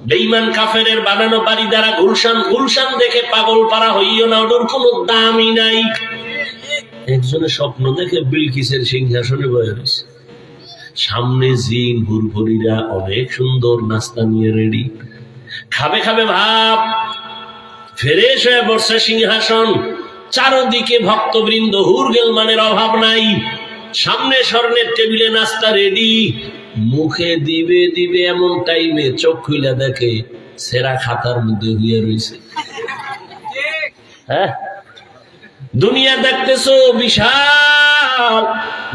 বেঈমান কাফেরের বানানো বাড়ি দ্বারা গুলশান গুলশান দেখে পাগল পারা হইও না, ওর কোনো দামই নাই। একজনের স্বপ্ন দেখে বিলকিসের সিংহাসনে বসে রয়েছে, সামনে জিন হুরভুরিরা অনেক সুন্দর নাস্তা নিয়ে রেডি, খাবে খাবে ভাব, ফ্রেশ হয়ে বসছে সিংহাসন, চারদিকে ভক্তবৃন্দ, হুরগেলমানের অভাব নাই, সামনে স্বর্ণের টেবিলে নাস্তা রেডি, মুখে দিবে দিবে এমন টাইমে চোখ খুলে দেখে সেরা খাতার মধ্যে হইয়া রয়েছে। হ্যাঁ, দুনিয়া দেখতেছো বিশাল,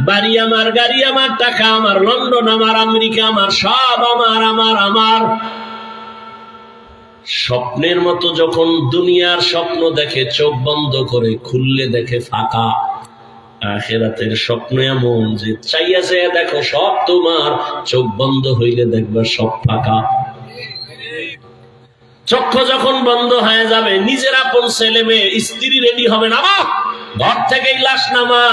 বাড়ি আমার, গাড়ি আমার, টাকা আমার, লন্ডন আমার, আমেরিকা আমার, সব আমার আমার আমার। স্বপ্নের মতো যখন দুনিয়ার স্বপ্ন দেখে চোখ বন্ধ করে, খুললে দেখে ফাঁকা। আখিরাতের স্বপ্ন এমন যে চাইয়া চাইয়া দেখো সব তোমার, চোখ বন্ধ হইলে দেখবা সব ফাঁকা। চক্ষু যখন বন্ধ হয়ে যাবে, নিজের আপন ছেলে মেয়ে স্ত্রী রেডি হবে না, ঘর থেকে লাশ নামা,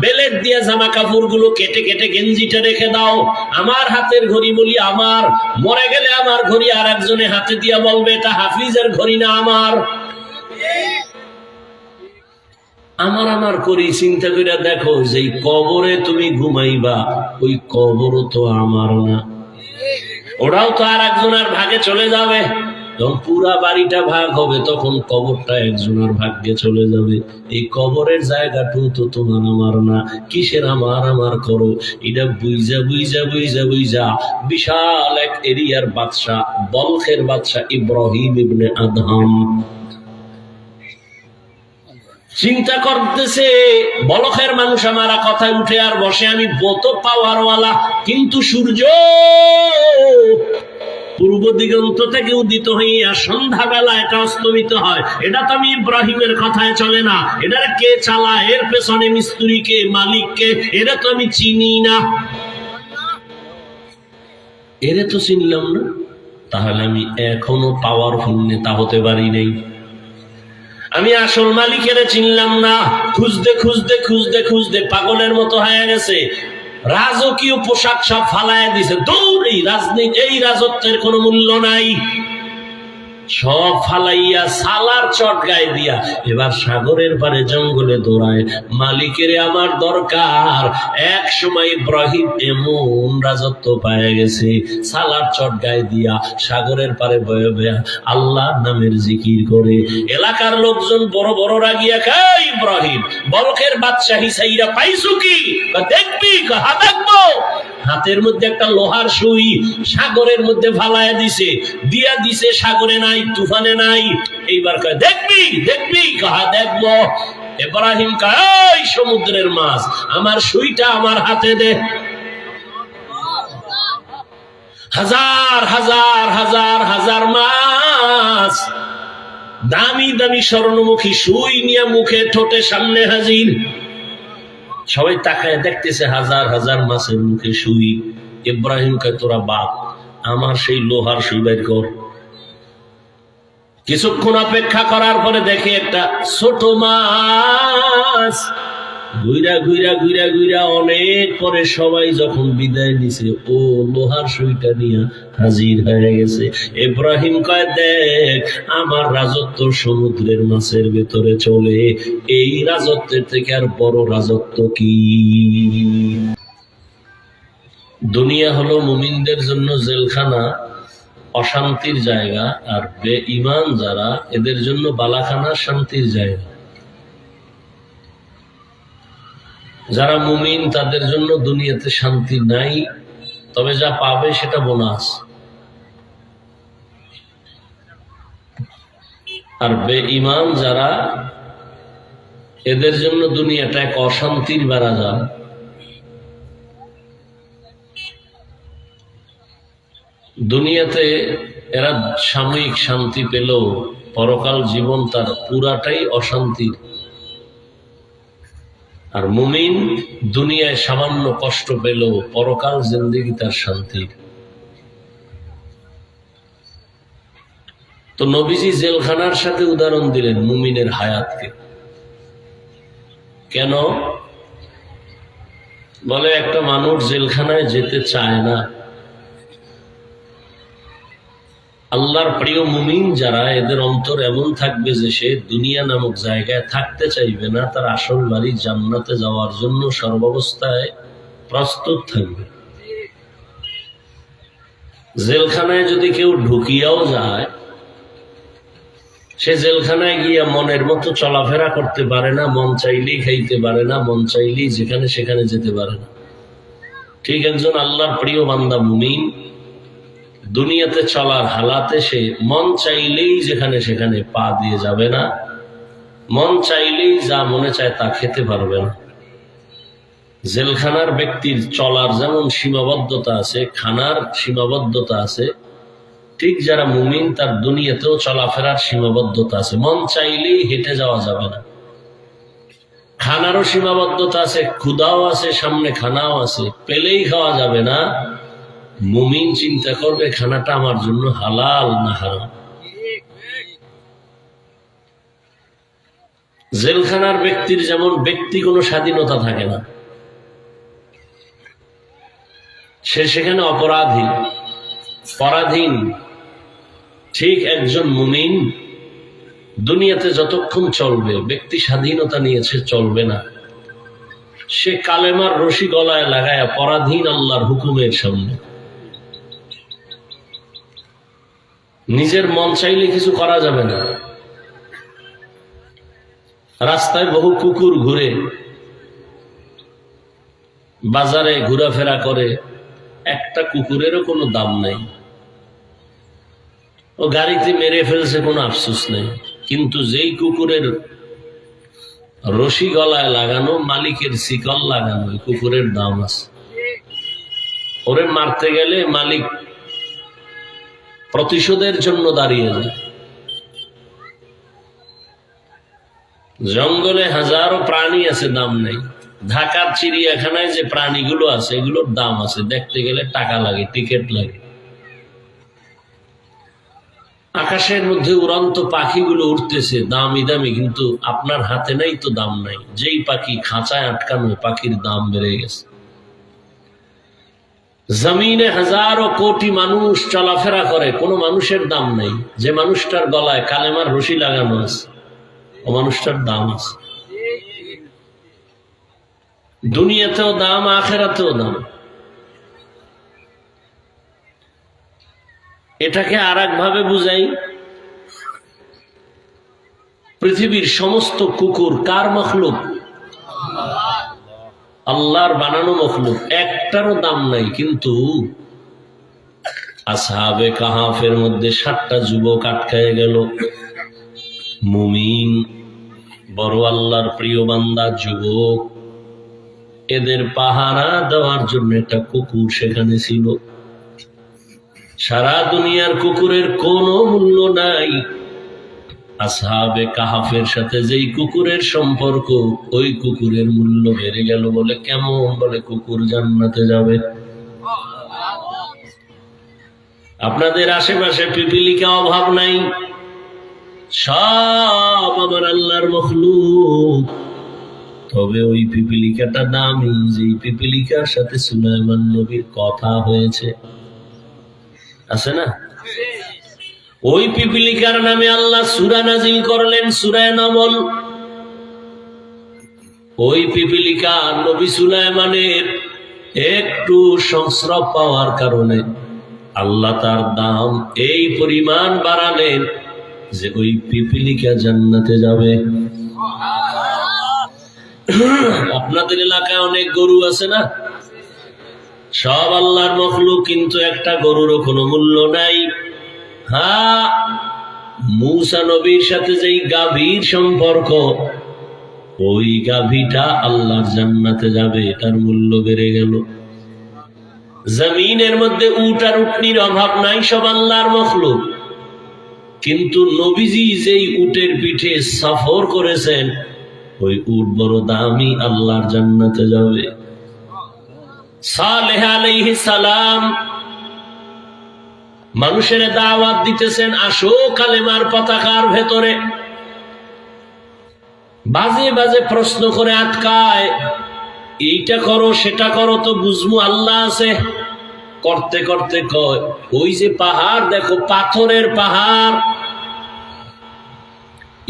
বেলেট দিয়ে জামা কাপড় গুলো কেটে কেটে গেঞ্জিটা রেখে দাও, আমার হাতের ঘড়ি বলি আমার, মরে গেলে আমার ঘড়ি আর একজনে হাতে দিয়া বলবে এটা হাফিজের ঘড়ি না আমার। আমার আমার করি চিন্তা করে দেখো, যেই কবরে তুমি ঘুমাইবা ওই কবরও তো আমার না, ওরাও তো আর একজনের ভাগে চলে যাবে। যখন পুরা বাড়িটা ভাগ হবে তখন কবরটা একজনের ভাগ্যে চলে যাবে, এই কবরের জায়গাটাও তো তোমার আমার না, কিসের আমার আমার করো? এটা বুইজা বুইজা বুইজা বুইজা বিশাল এক এরিয়ার বাদশা, বলখের বাদশা ইব্রাহিম ইবনে আদহাম চিন্তা করতেছে, বলখের মানুষ আমার কথায় উঠে আর বসে, আমি বত পাওয়ারওয়ালা, কিন্তু সূর্য পূর্ব দিগন্ত থেকে উদিত হইয়া সন্ধ্যাবেলা এটা অস্তমিত হয়, এটা তো আমি ইব্রাহিমের কথায় চলে না, এটা কে চালায়, এর পেছনে মিস্ত্রি কে, মালিক কে, এটা তো আমি চিনি না, এরে তো চিনলাম না, তাহলে আমি এখনো পাওয়ারফুল নেতা হতে পারি নাই, আমি আসল মালিকের চিনলাম না। খুঁজতে খুঁজতে খুঁজতে খুঁজতে পাগলের মতো হয়ে গেছে, রাজকীয় পোশাক সব ফালায় দিছে, দৌড়ি রাজনীতি, এই রাজত্বের কোনো মূল্য নাই, সব ফালাইয়া সালার চট গায়ে দিয়া এবার সাগরের পারে জঙ্গলে দৌড়ায়, মালিকের আমার দরকার। এক সময় ইব্রাহিম এমন রাজত্ব পায়ে গেছে, সালার চট গায়ে দিয়া সাগরের পারে বয়ে বয়ে আল্লাহর নামের জিকির করে, এলাকার লোকজন বড় বড় রাগিয়া খায়, ইব্রাহিম বলখের বাদশাহী সাইরা পাইছো কি? দেখবি? হা দেখবো। হাতের মধ্যে একটা লোহার সুই সাগরের মধ্যে ফালায়া দিছে, দিয়া দিছে, সাগরে নাই, তুফানে নাই, এইবার কয় দেখবি? দেখবি? কাহা দেখবো। ইব্রাহিম কয় সমুদ্রের মাছ, আমার সুইটা আমার হাতে দে। হাজার হাজার হাজার হাজার মাছ, দামি দামি স্বর্ণমুখী সুই নিয়ে মুখে ঠোঁটে সামনে হাজির, সবাই তাকায় দেখতেছে হাজার হাজার মাছের মুখে সুই। ইব্রাহিম কয় তোরা বাপ, আমার সেই লোহার সুই বের কর। কিছুক্ষণ অপেক্ষা করার পরে দেখে একটা ছোট মাছ, ঘুইরা ঘুইরা ঘুইরা ঘুইরা অনেক পরে সবাই যখন বিদায় নিছে, ও লোহার সুইটা নিয়ে হাজির হয়ে গেছে। ইব্রাহিম কয় দেখ, আমার রাজত্ব সমুদ্রের মাছের ভেতরে চলে, এই রাজত্বের থেকে আর বড় রাজত্ব কি? দুনিয়া হলো মুমিনদের জন্য জেলখানা, অশান্তির জায়গা, আর বেঈমান যারা এদের জন্য বালাখানা, শান্তির জায়গা। যারা মুমিন তাদের জন্য দুনিয়াতে শান্তি নাই, তবে যা পাবে সেটা বোনাস। আর বেঈমান যারা, এদের জন্য দুনিয়াটা এক অশান্তির বারাজান। দুনিয়াতে এরা সাময়িক শান্তি পেলেও পরকাল জীবন তার পুরাটাই অশান্তির। আর মুমিন দুনিয়ায় সামান্য কষ্ট পেলেও পরকাল জিন্দেগি তার শান্তির। তো নবীজি জেলখানার সাথে উদাহরণ দিলেন মুমিনের হায়াতকে। কেন? বলে একটা মানুষ জেলখানায় যেতে চায় না, আল্লাহর প্রিয় মুমিন যারা, এদের অন্তর এমন থাকবে যে সে দুনিয়া নামক জায়গায় থাকতে চাইবে না, তার আসল বাড়ি জান্নাতে যাওয়ার জন্য সর্বাবস্থায় প্রস্তুত থাকবে। জেলখানায় যদি কেউ ঢুকিয়াও যায়, সে জেলখানায় গিয়া মনের মতো চলাফেরা করতে পারে না, মন চাইলেই খাইতে পারে না, মন চাইলেই যেখানে সেখানে যেতে পারে না। ঠিক একজন আল্লাহর প্রিয় বান্দা মুমিন দুনিয়াতে চলার হালাতে সে মন চাইলেই যেখানে সেখানে পা দিয়ে যাবে না, মন চাইলেই যা মনে চায় তা খেতে পারবে না। জেলখানার ব্যক্তির চলার যেমন সীমাবদ্ধতা আছে, খানার সীমাবদ্ধতা আছে, ঠিক যারা মুমিন তার দুনিয়াতেও চলাফেরার সীমাবদ্ধতা আছে। মন চাইলেই হেঁটে যাওয়া যাবে না। খানারও সীমাবদ্ধতা আছে, ক্ষুধাও আছে, সামনে খানাও আছে, পেলেই খাওয়া যাবে না। মুমিন চিন্তা করবে খানাটা আমার জন্য হালাল না হারাম। জেলখানার ব্যক্তির যেমন ব্যক্তি কোনো স্বাধীনতা থাকে না, সে সেখানে অপরাধী, পরাধীন। ঠিক একজন মুমিন দুনিয়াতে যতক্ষণ চলবে ব্যক্তি স্বাধীনতা নিয়েছে চলবে না। সে কালেমার রশি গলায় লাগায় পরাধীন আল্লাহর হুকুমের সামনে। নিজের মন চাইলে কিছু করা যাবে না। রাস্তায় বহু কুকুর ঘুরে, বাজারে ঘোরাফেরা করে, একটা কুকুরেরও কোনো দাম নাই। ও গাড়িতে মেরে ফেলছে, কোনো আফসোস নেই। কিন্তু যেই কুকুরের রশি গলায় লাগানো, মালিকের শিকল লাগানো, ওই কুকুরের দাম আছে। ওরে মারতে গেলে মালিক প্রতিশোধের জন্য দাঁড়িয়ে যায়। জঙ্গলে হাজারো প্রাণী আছে, দাম নেই। ঢাকার চিড়িয়াখানায় যে প্রাণীগুলো আছে এগুলোর দাম আছে, দেখতে গেলে টাকা লাগে, টিকিট লাগে। আকাশের মধ্যে উড়ন্ত পাখিগুলো উঠতেছে, দামি দামি, কিন্তু আপনার হাতে নাই তো দাম নাই। যেই পাখি খাঁচায় আটকানো, পাখির দাম বেড়ে গেছে। জমিনে হাজারো কোটি মানুষ চলাফেরা করে, কোনো মানুষের দাম নাই। যে মানুষটার গলায় কালেমার রশি লাগানো আছে, ও মানুষটার দাম আছে। দুনিয়াতেও দাম, আখেরাতেও দাম। এটাকে আর একভাবে বুঝাই, পৃথিবীর সমস্ত কুকুর কার মখলুক? আল্লাহর বানানো মখলুক, একটারও দাম নাই। কিন্তু আসহাবে কাহাফের মধ্যে 7টা যুবক আটকায় গেল। মুমিন, বড় আল্লাহর প্রিয় বান্দা যুবক, এদের পাহারা দেওয়ার জন্য একটা কুকুর সেখানে ছিল। সারা দুনিয়ার কুকুরের কোনো মূল্য নাই। আসহাবে কাহাফের সাথে যেই কুকুরের সম্পর্ক, ওই কুকুরের মূল্য বেড়ে গেল। বলে কেমন? বলে কুকুর জান্নাতে যাবে। আপনাদের আশেপাশে পিপিলিকা অভাব নাই, সব আমার আল্লাহর মখলুক। তবে ওই পিপিলিকাটা দামি, যে পিপিলিকার সাথে সুলাইমান নবীর কথা হয়েছে, আছে না? ওই পিপিলিকার নামে আল্লাহ সূরা নাজিল করলেন, সূরা নামল। ওই পিপিলিকা নবী সুলাইমানের একটু সংস্রব পাওয়ার কারণে আল্লাহ তার দাম এই পরিমাণ বাড়ালেন যে ওই পিপিলিকা জান্নাতে যাবে। আপনাদের এলাকায় অনেক গরু আছে না? সব আল্লাহর মখলুক, কিন্তু একটা গরুরও কোনো মূল্য নাই। হ্যাঁ, মূসা নবীর সাথে যেই গাভীর সম্পর্ক, ওই গাভীটা আল্লাহর জান্নাতে যাবে, এটার মূল্য বেড়ে গেল। জমিনের মধ্যে উট আর উটনির অভাব নাই, সব আল্লাহর মখলুক। কিন্তু নবীজি যেই উটের পিঠে সফর করেছেন, ওই উট বড় দামি, আল্লাহর জান্নাতে যাবে। সালেহ আলাইহিস সালাম মানুষের দাওয়াত দিতেছেন, আসো কালেমার পতাকার ভেতরে। বাজে বাজে প্রশ্ন করে আটকায়, এইটা করো সেটা করো, তো বুঝমু আল্লাহ আছে। করতে করতে কয়, ওই যে পাহাড় দেখো, পাথরের পাহাড়,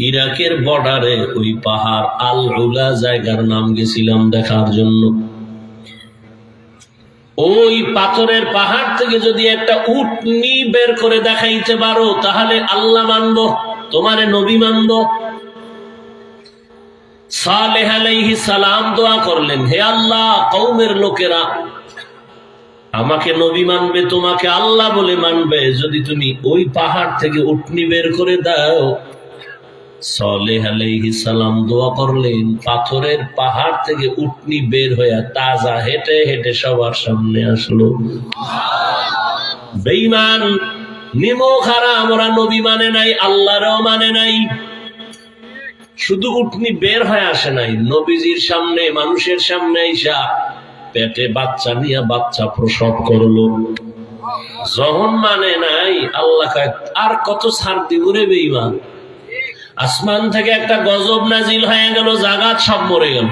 ইরাকের বর্ডারে ওই পাহাড় আল উলা জায়গার নাম গেছিলাম দেখার জন্য। ওই পাথরের পাহাড় থেকে যদি একটা উটনি বের করে দেখাইতে পারো তাহলে আল্লাহ মানব, তোমারে নবী মানব। সালেহ আলাইহিস সালাম দোয়া করলেন, হে আল্লাহ, কওমের লোকেরা আমাকে নবী মানবে, তোমাকে আল্লাহ বলে মানবে যদি তুমি ওই পাহাড় থেকে উটনি বের করে দাও। সালেহ আলাইহিস সালাম দোয়া করলেন, পাথরের পাহাড় থেকে উটনি বের হয়ে তাজা হেঁটে হেঁটে সবার সামনে আসলো। বেঈমান নিমখারা, আমরা নবী মানে নাই, আল্লাহরও মানে নাই। শুধু উটনি বের হয়ে আসে নাই, নবীজির সামনে, মানুষের সামনে আইসা পেটে বাচ্চা নিয়ে বাচ্চা প্রসব করলো। যখন মানে নাই, আল্লাহ কয় আর কত ছাড় দিব রে বেঈমান। আসমান থেকে একটা গজব নাজিল হয়ে গেল, জাগাত সব মরে গেল,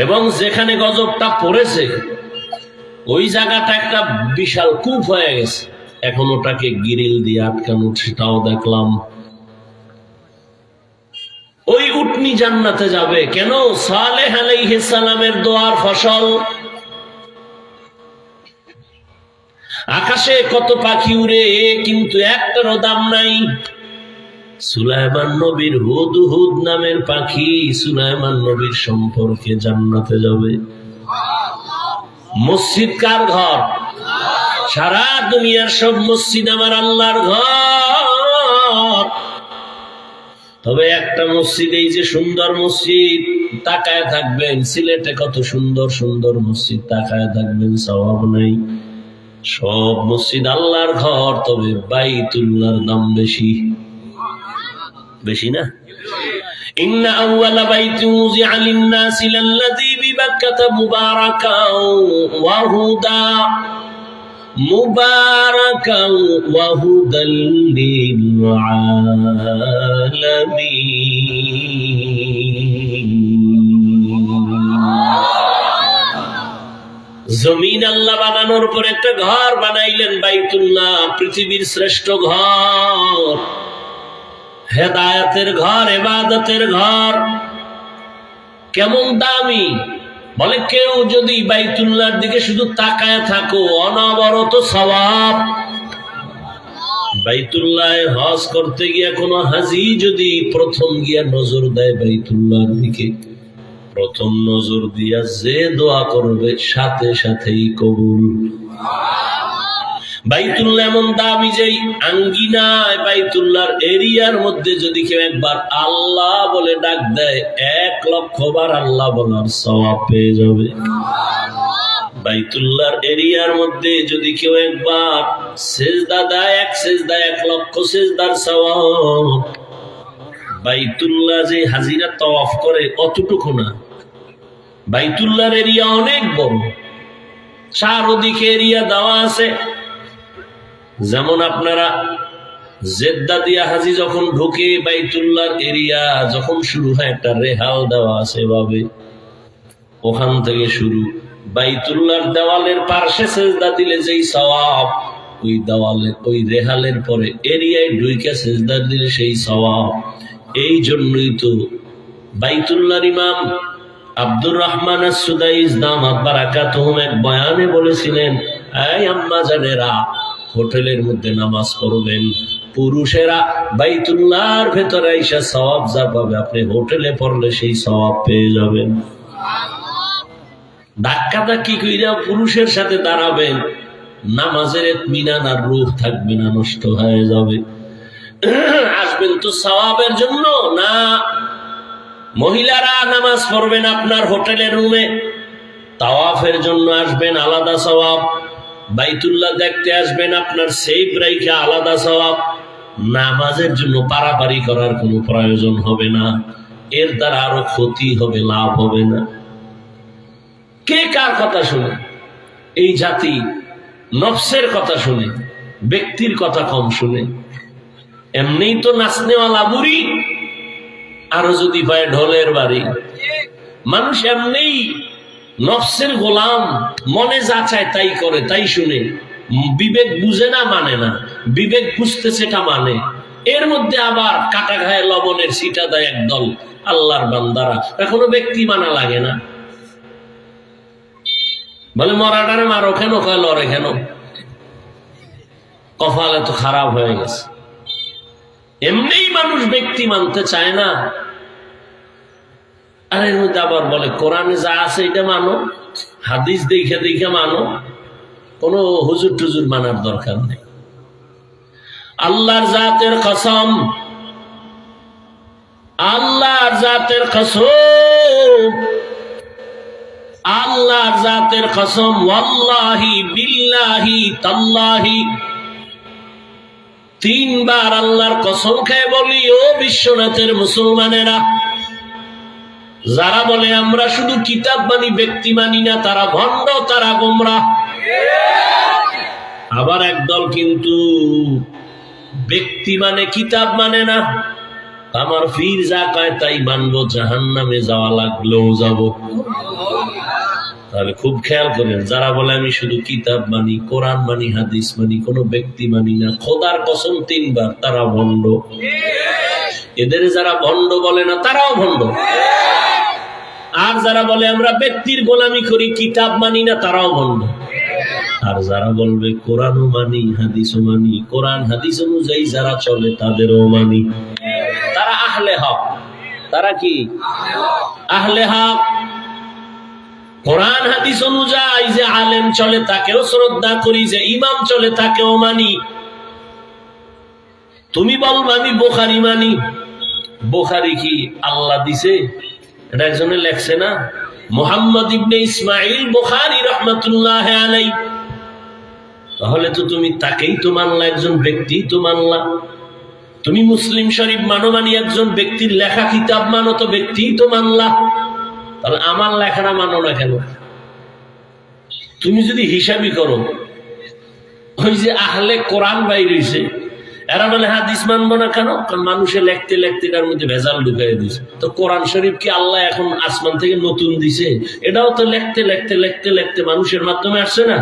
এবং যেখানে গজবটা পড়েছে ওই জায়গাটা একটা বিশাল কূপ হয়ে গেছে, এখন ওটাকে গিরিল দিয়ে আটকানো, সেটাও দেখলাম। ওই উটনি জান্নাতে যাবে কেন? সালেহ আলাইহিস সালামের দোয়ার ফসল। আকাশে কত পাখি উড়ে, কিন্তু একটারও দাম নাই। সুলাইমান নবীর হুদহুদ নামের পাখি সুলাইমান নবীর সম্পর্কে জান্নাতে যাবে। মসজিদ কার ঘর? সারা দুনিয়ার সব মসজিদ আমার আল্লাহর ঘর, তবে একটা মসজিদ, এই যে সুন্দর মসজিদ, তাকায় থাকবেন, সিলেটে কত সুন্দর সুন্দর মসজিদ, তাকায় থাকবেন, সওয়াব নাই। সব মসজিদ আল্লাহর ঘর, তবে বাইতুল্লাহর দাম বেশি, বেশি না? ইন্না আউয়ালা বাইতিন উযিআ লিন-নাসি লাল্লাযী বিবাক্কাতা মুবারাকান ওয়া হুদা, মুবারাকান ওয়া হুদাল লিল আলামিন। জমিন আল্লাহ বানানোর পর একটা ঘর বানাইলেন, বাইতুল্লাহ, পৃথিবীর শ্রেষ্ঠ ঘর, হেদায়েতের ঘর, ইবাদতের ঘর। কেমন দামি! বলে কেউ যদি বাইতুল্লাহর দিকে শুধু তাকায় থাকো, অনবরত সওয়াব। বাইতুল্লাহে হজ করতে গিয়া কোন হাজি যদি প্রথম গিয়া নজর দেয় বাইতুল্লাহর দিকে, প্রথম নজর দিয়া যে দোয়া করবে সাথে সাথেই কবুল। বাইতুল্লাহ এমন দামি যে আঙ্গিনায়, বাইতুল্লাহর এরিয়ার মধ্যে যদি কেউ একবার আল্লাহ বলে ডাক দেয়, 1,00,000 বার আল্লাহ বলার সওয়াব পেয়ে যাবে। বাইতুল্লাহর এরিয়ার মধ্যে যদি কেউ একবার সেজদা দেয়, এক সেজদা 1,00,000 সেজদার সওয়াব। বাইতুল্লাহ যে হাজিরা তাওয়াফ করে অতটুকু না, বাইতুল্লাহর এরিয়া অনেক বড়, চারদিকে এরিয়া দেওয়া আছে। যেমন আপনারা জেদ্দা দিয়া হাজি যখন ঢুকে, বাইতুল্লাহর এরিয়া যখন শুরু হয় একটা রেহাল দেওয়া আছে, এভাবে ওখান থেকে শুরু। বাইতুল্লাহর দেওয়ালের পার্শ্বে সেজদা দিলে যেই সওয়াব, ওই দেওয়ালের ওই রেহালের পরে এরিয়ায় ঢুকে সেজদা দিলে সেই সওয়াব। এই জন্যই তো বাইতুল্লাহর ইমাম আব্দুর রহমান আস-সুদাইস দামাত বারাকাতুহুম এক বয়ানে বলেছিলেন, এই আম্মা জানেরা, হোটেলের মধ্যে নামাজ পড়বেন, পুরুষেরা বাইতুল্লাহর ভেতরে আইসা সওয়াব যা পাবে, আপনি হোটেলে পড়লে সেই সওয়াব পেয়ে যাবেন। ধাক্কা ধাক্কি কইরা পুরুষের সাথে দাঁড়াবেন, নামাজের ইতমিনান আর রূহ থাকবে না, নষ্ট হয়ে যাবে। আসবেন তো সওয়াবের জন্য না। মহিলারা নামাজ পড়বেন আপনার হোটেলের রুমে, তাওয়াফের জন্য আসবেন, আলাদা সওয়াব। বাইতুল্লাহ দেখতে আসবেন, আপনার সেফ রাইখা আলাদা সওয়াব। নামাজের জন্য পারাপারি করার কোনো প্রয়োজন হবে না, এর দ্বারা আরো ক্ষতি হবে, লাভ হবে না। কে কার কথা শুনে? এই জাতি নফসের কথা শুনে, ব্যক্তির কথা কম শুনে। এমনিই তো নাচনেওয়ালা বুড়ি, আরো যদি পায় ঢোলের বাড়ি। মানুষ এমনিই নফসের গোলাম, মনে যা চায় তাই করে, তাই শুনে, বিবেক বুঝে না, মানে না, বিবেক বুঝতে সেটা মানে। এর মধ্যে আবার কাটা ঘায়ে লবণের ছিটা দেয় একদল আল্লাহর বান্দারা। এখনো ব্যক্তি মানা লাগে না, বলে মরাটারে মারো কেন, কয় লড়ে কেন, কপাল এত খারাপ হয়ে গেছে। এমনিই মানুষ ব্যক্তি মানতে চায় না, আর এর মধ্যে আবার বলে কোরআনে যা আছে এটা মানো, হাদিস দেখে দেখে মানো, কোনো হুজুর টুজুর মানার দরকার নেই। আল্লাহর জাতের কসম, আল্লাহর জাতের কসম, আল্লাহর জাতের কসম, ওয়াল্লাহি বিল্লাহি তাল্লাহি, তিনবার আল্লাহর কসম খেয়ে বলি ও বিশ্বনাথের মুসলমানেরা, যারা বলে আমরা শুধু কিতাব মানি ব্যক্তি মানি না, তারা ভণ্ড, তারা গোমরাহ। আবার একদল কিন্তু ব্যক্তি মানে কিতাব মানে না, আমার পীর যা কয় তাই মানবো, জাহান্নামে যাওয়া লাগলেও যাব। তাহলে খুব খেয়াল করেন, যারা বলে আমি শুধু কিতাব মানি, কোরআন মানি, হাদিস মানি, কোনো ব্যক্তি মানি না, খোদার কসম তিনবার, তারা ভণ্ড। এদের যারা ভণ্ড বলে না তারাও ভণ্ড। আর যারা বলে আমরা ব্যক্তির গোলামি করি, কিতাব মানি না, তারাও ভণ্ড। আর যারা বলবে কোরআনও মানি, হাদিসও মানি, কোরআন হাদিস অনুযায়ী যারা চলে তাদেরও মানি, তারা আহলে হক। তারা কি আহলে হক? কোরআন হাদিস অনুযায়ী যে আলেম চলে তাকেও শ্রদ্ধা করি, যে ইমাম চলে তাকেও মানি। তুমি বলবে আমি বুখারী মানি, বুখারী কি আল্লাহ দিছে? এটা একজনে লেখছে না, মুহাম্মদ ইবনে ইসমাইল বুখারী রাহমাতুল্লাহি আলাইহি। তাহলে তো তুমি তাকেই তো মানলা, একজন ব্যক্তি তো মানলা। তুমি মুসলিম শরীফ মানো মানি একজন ব্যক্তির লেখা কিতাব মানো, তো ব্যক্তি তো মানলা। তাহলে আমার লেখাটা মানো না কেন? তুমি যদি হিসাবই করো, ওই যে আহলে কোরআন বাইর হইছে, এরা বলে হাদিস মানবো না কেন? কারণ মানুষে লিখতে লিখতে তার মধ্যে ভেজাল ঢুকাই দিছে। তো কোরআন শরীফ কি আল্লাহ এখন আসমান থেকে নতুন দিছে? এটাও তো লিখতে লিখতে লিখতে লিখতে মানুষের মাধ্যমে আসছে না।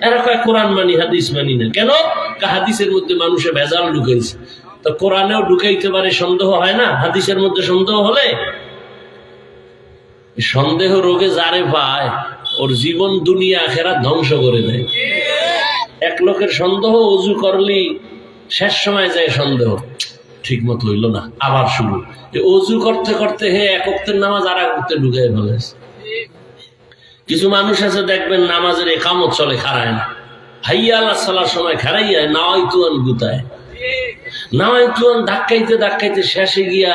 এরা কয় কোরআন মানি, হাদিস মানি না কেন? হাদিসের মধ্যে মানুষে ভেজাল ঢুকাইছে, তো কোরআনেও ঢুকাইতে পারে, সন্দেহ হয় না? হাদিসের মধ্যে সন্দেহ হলে, সন্দেহ রোগে যারে পায় ওর জীবন দুনিয়া আখেরাত ধ্বংস করে দেয়। এক লোকের সন্দেহ, ওযু করলি শেষ সময় যায় সন্দেহ, ঠিক মতো হইল না, আবার শুরু। ওযু করতে করতে হে এক ওয়াক্তের নামাজ আর এক ওয়াক্তে ঢুকাই ফেলেছে। কিছু মানুষ আছে দেখবেন নামাজের ইকামত চলে, খাড়ায় না, হাইয়া আলাস সালার সময় খাড়াইয়া নাওয়াইতুয়ান গুতায়, নাওয়াইতুয়ান ধাক্কাইতে ধাক্কাইতে শেষে গিয়া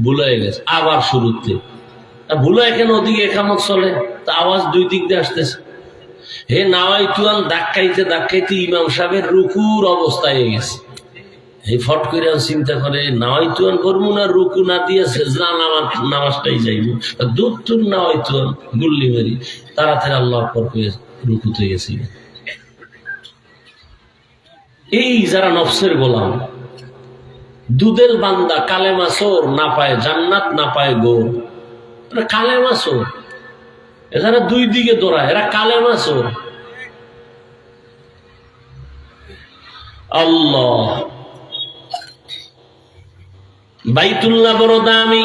ভুল হয়ে গেছে, আবার শুরুতে। ভুল হয় কেন? ওদিকে ইকামত চলে, তা আওয়াজ দুই দিক দিয়ে আসতেছে। হে নাওয়াইতুয়ান ধাক্কাইতে ধাক্কাইতে ইমাম সাহেবের রুকুর অবস্থায় গেছে। এই ফট করে চিন্তা করে নাওয়াইতুয়ান করবো না, রুকু না দিয়েছে না, নামাজটাই যাইব, দুধ নাওয়াইতুয়ান গুল্লি মারি তাড়াতাড়ি আল্লাহ পর করে রুকুতে গেছি। এই যারা নফসের গোলাম, দুধের বান্দা, কালেমা চোর, না পায় জান্নাত, না পায় গোর। কালেমা চোর, এরা দুই দিকে দৌড়ায়, এরা কালেমা চোর। আল্লাহ, বাইতুল্লাহ বড় দামি,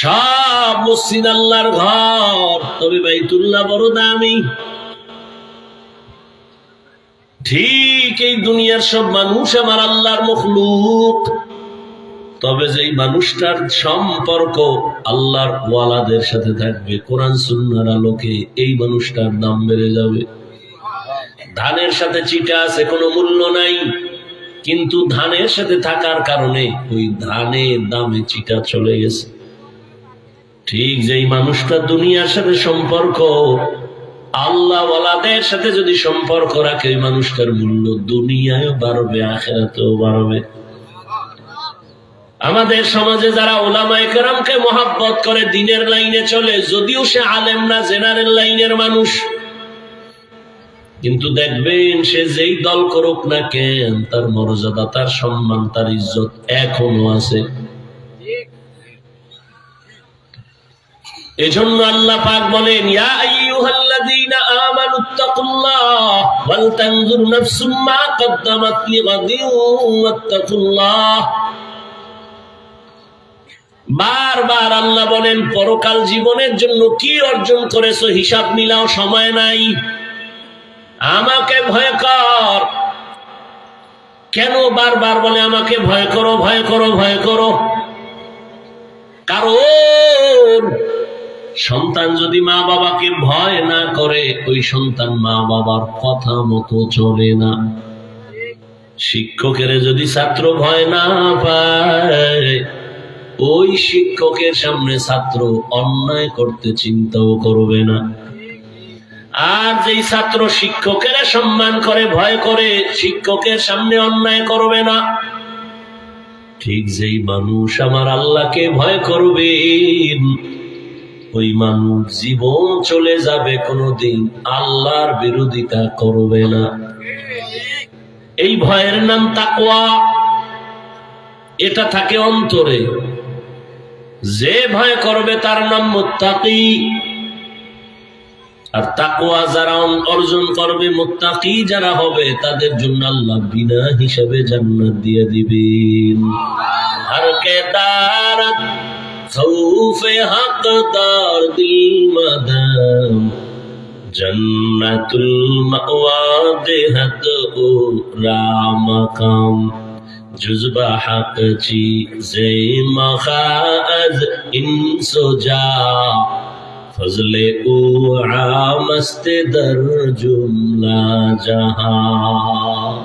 সব মসজিদ আল্লাহর ঘর, তবে বাইতুল্লাহ বড় দামি। ঠিক এই দুনিয়ার সব মানুষ আমার আল্লাহর মখলুক, তবে যেই মানুষটার সম্পর্ক আল্লাহর ওয়ালাদের সাথে থাকবে কোরআন সুন্নাহর আলোকে, এই মানুষটার দাম বেড়ে যাবে। ধানের সাথে চিটা আছে, কোনো মূল্য নাই, কিন্তু ধানের সাথে থাকার কারণে ওই ধানের দামে চিটা চলে গেছে। ঠিক যেই মানুষটা দুনিয়ার সাথে সম্পর্ক, আল্লাহ ওয়ালাদের সাথে যদি সম্পর্ক রাখে, ওই মানুষটার মূল্য দুনিয়ায় বাড়বে, আখিরাতেও বাড়বে। আমাদের সমাজে যারা উলামায়ে কেরামকে মহাব্বত করে, দ্বীনের লাইনে চলে, যদিও সে আলেম না, জেনারেল লাইনের মানুষ, কিন্তু দেখবেন সে যেই দল করুক না কেন, তার মর্যাদা, তার সম্মান, তার ইজ্জত এখনো আছে। এজন্য আল্লাহ পাক বলেন, ইয়া আইয়ুহাল্লাযীনা আমানুত্তাকুল্লাহ ওয়াল তানজুর নাফসুম মা কদ্দামাত লিগাদিন ওয়াত্তাকুল্লাহ। বারবার আল্লাহ বলেন, পরকাল জীবনের জন্য কি অর্জন করেছো হিসাব মিলাও, সময় নাই। আমাকে ভয় কর। কেন বারবার বলে আমাকে ভয় করো, ভয় করো, ভয় করো? কারণ সন্তান যদি মা বাবাকে ভয় না করে, ওই সন্তান মা বাবার কথা মতো চলে না। শিক্ষকের যদি ছাত্র ভয় না পায়, ওই শিক্ষকের সামনে ছাত্র অন্যায় করতে চিন্তাও করবে না। আর যেই ছাত্র শিক্ষকেরা সম্মান করে, ভয় করে, শিক্ষকের সামনে অন্যায় করবে না। ঠিক যেই মানুষ আমার আল্লাহকে ভয় করবে, ওই মানুষ জীবন চলে যাবে, কোনোদিন আল্লাহর বিরোধিতা করবে না। এই ভয়ের নাম তাকওয়া। এটা থাকে অন্তরে। যে ভয় করবে তার নাম মুত্তাকি। আর তাকওয়া যারা অর্জন করবে, মুত্তাকি যারা হবে, তাদের জন্য আল্লাহ বিনা হিসাবে জান্নাত দিয়ে দিবেন। হর কে দারত খৌফে হকদার দিল মাদাম, জান্নাতুল মাওয়া দেহত ও রামকাম, জুজবা হক চীজে মখাজ ইনসুজা, ফজলে ও আমস্তে দর জুমলা জাহান।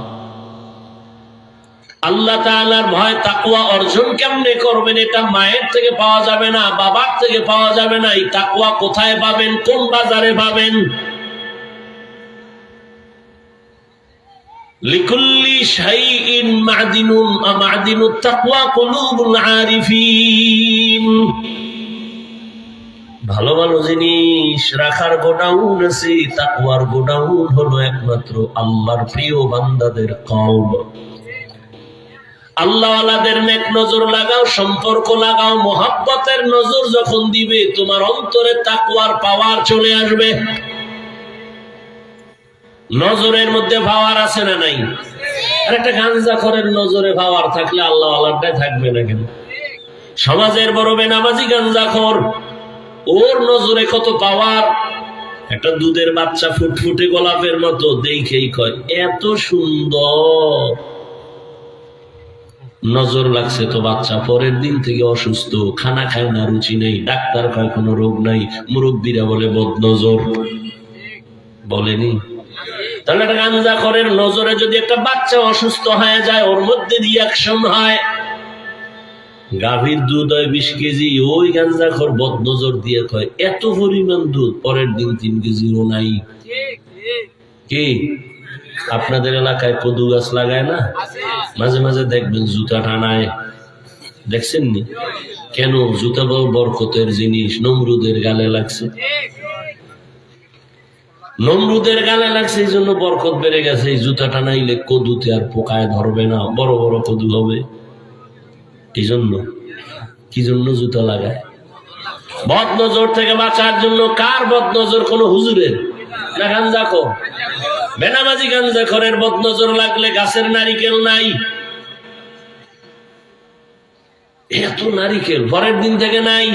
আল্লাহ তাআলার ভয় তাকওয়া অর্জন কেমনে করবেন? এটা মায়ের থেকে পাওয়া যাবে না, বাবার থেকে পাওয়া যাবে না। এই তাকওয়া কোথায় পাবেন? কোন বাজারে পাবেন? লিকুল্লি শাইইন মা'দিনুন, মা'দিনুত তাকওয়া কুলুবুল আরিফিন। ভালো ভালো জিনিস রাখার গোডাউন আছে, তাকওয়ার গোডাউন হলো একমাত্র আল্লাহর প্রিয় বান্দাদের কলব। আল্লাহওয়ালাদের নেক নজর লাগাও, সম্পর্ক লাগাও। মোহাব্বতের নজর যখন দিবে, তোমার অন্তরে তাকওয়ার পাওয়ার চলে আসবে। নজরের মধ্যে পাওয়ার আছে না নাই? আর একটা গাঞ্জাখোরের নজরে পাওয়ার থাকলে আল্লাহওয়ালারটাই থাকবে না কেন? সমাজের বড় বেনামাজি গাঞ্জাখোর, ওর নজরে কত পাওয়ার। একটা দুধের বাচ্চা ফুটফুটে গোলাপের মতো, দেখেই কয় এত সুন্দর। নজর লাগছে তো বাচ্চা, পরের দিন থেকে অসুস্থ, খানা খায় না, রুচি নেই, ডাক্তার কয় কোনো রোগ নাই, মুরব্বীরা বলে বদনজর। বলেনি? তাহলে একটা গাঞ্জাখোরের নজরে যদি একটা বাচ্চা অসুস্থ হয়ে যায়, ওর মধ্যে রিয়াকশন হয়। গাভীর দুধ হয় 20 কেজি, ওই গাঞ্জাখোর বদনজর দিয়ে কয় এত পরিমাণ দুধ, পরের দিন 3 কেজিও নাই। কি আপনাদের এলাকায় কদু গাছ লাগায় না? মাঝে মাঝে দেখবেন জুতা টানায়, দেখছেন নি? কেন? জুতা বড় বরকতের জিনিস, নমরুদের গালে লাগছে। নমরুদের গালে লাগছে, এই জন্য বরকত বেড়ে গেছে। এই জুতা টানাইলে কদুতে আর পোকায় ধরবে না, বড় বড় কদু হবে। এই জন্য কি জন্য জুতা লাগায়? বদনজর থেকে বাঁচার জন্য। কার বদনজর? কোন হুজুরের না গাঞ্জাখোর? বেনামাজি গাঞ্জাখোরের বদনজর লাগলে গাছের নারিকেল নাই। এত নারিকেল পরের দিন থেকে নাই।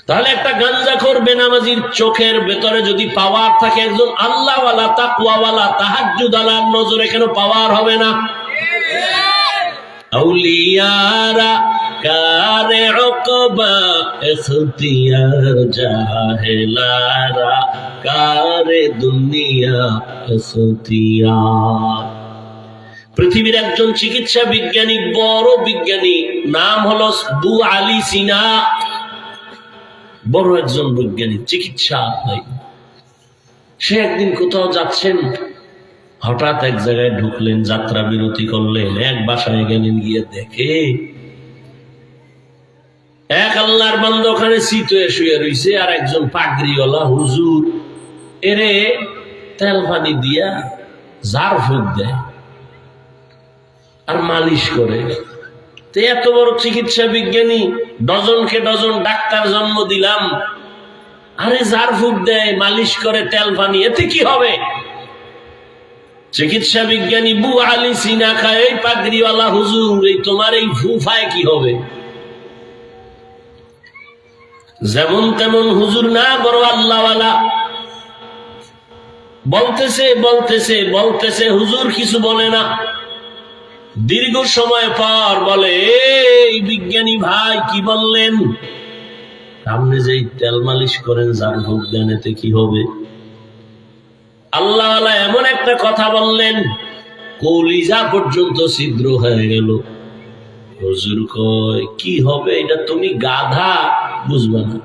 তাহলে একটা গাঞ্জাখোর বেনামাজির চোখের ভেতরে যদি পাওয়ার থাকে, একজন আল্লাহওয়ালা তাকওয়াওয়ালা তাহাজ্জুদালার নজরে কেন পাওয়ার হবে না? আউলিয়ারা কারে উকবা ইখতিয়ার, জাহেলারা কারে দুনিয়া ইখতিয়ার। পৃথিবীর একজন চিকিৎসা বিজ্ঞানী, বড় বিজ্ঞানী, নাম হলো আবু আলী সিনা। বড় একজন বৈজ্ঞানিক, চিকিৎসা। সে একদিন কোথাও যাচ্ছেন, হঠাৎ এক জায়গায় ঢুকলেন, যাত্রা বিরতি করলেন, এক বাসায় গেলেন, গিয়ে দেখে এক আল্লাহর বান্দা ওখানে শীত হয়ে শুয়ে রয়েছে, আর একজন পাগড়িওয়ালা হুজুর এরে তেল পানি দিয়া ঝাড় ফুঁক দেয় আর মালিশ করে। এত বড় চিকিৎসা বিজ্ঞানী, ডজনকে ডজন ডাক্তার জন্ম দিলাম, আরে ঝাড়ফুঁক দেয়, মালিশ করে, তেল পানি, এতে কি হবে? চিকিৎসা বিজ্ঞানী বু আলী সিনা খায়, এই পাগড়িওয়ালা হুজুর, এই তোমার এই ফুফায় কি হবে? যেমন তেমন হুজুর না, বড় আল্লাহওয়ালা। বলতেছে বলতেছে বলতেছে, হুজুর কিছু বলে না। দীর্ঘ সময় পর বলে, এই বিজ্ঞানী ভাই কি বললেন? আপনি যে তেল মালিশ করেন, ঝাড়ফুঁক দেন, এতে কি হবে? আল্লাহওয়ালা এমন একটা কথা বললেন, কলিজা পর্যন্ত ছিদ্র হয়ে গেল। হুজুর কয়, কি হবে? এটা তুমি গাধা, বুঝবা না।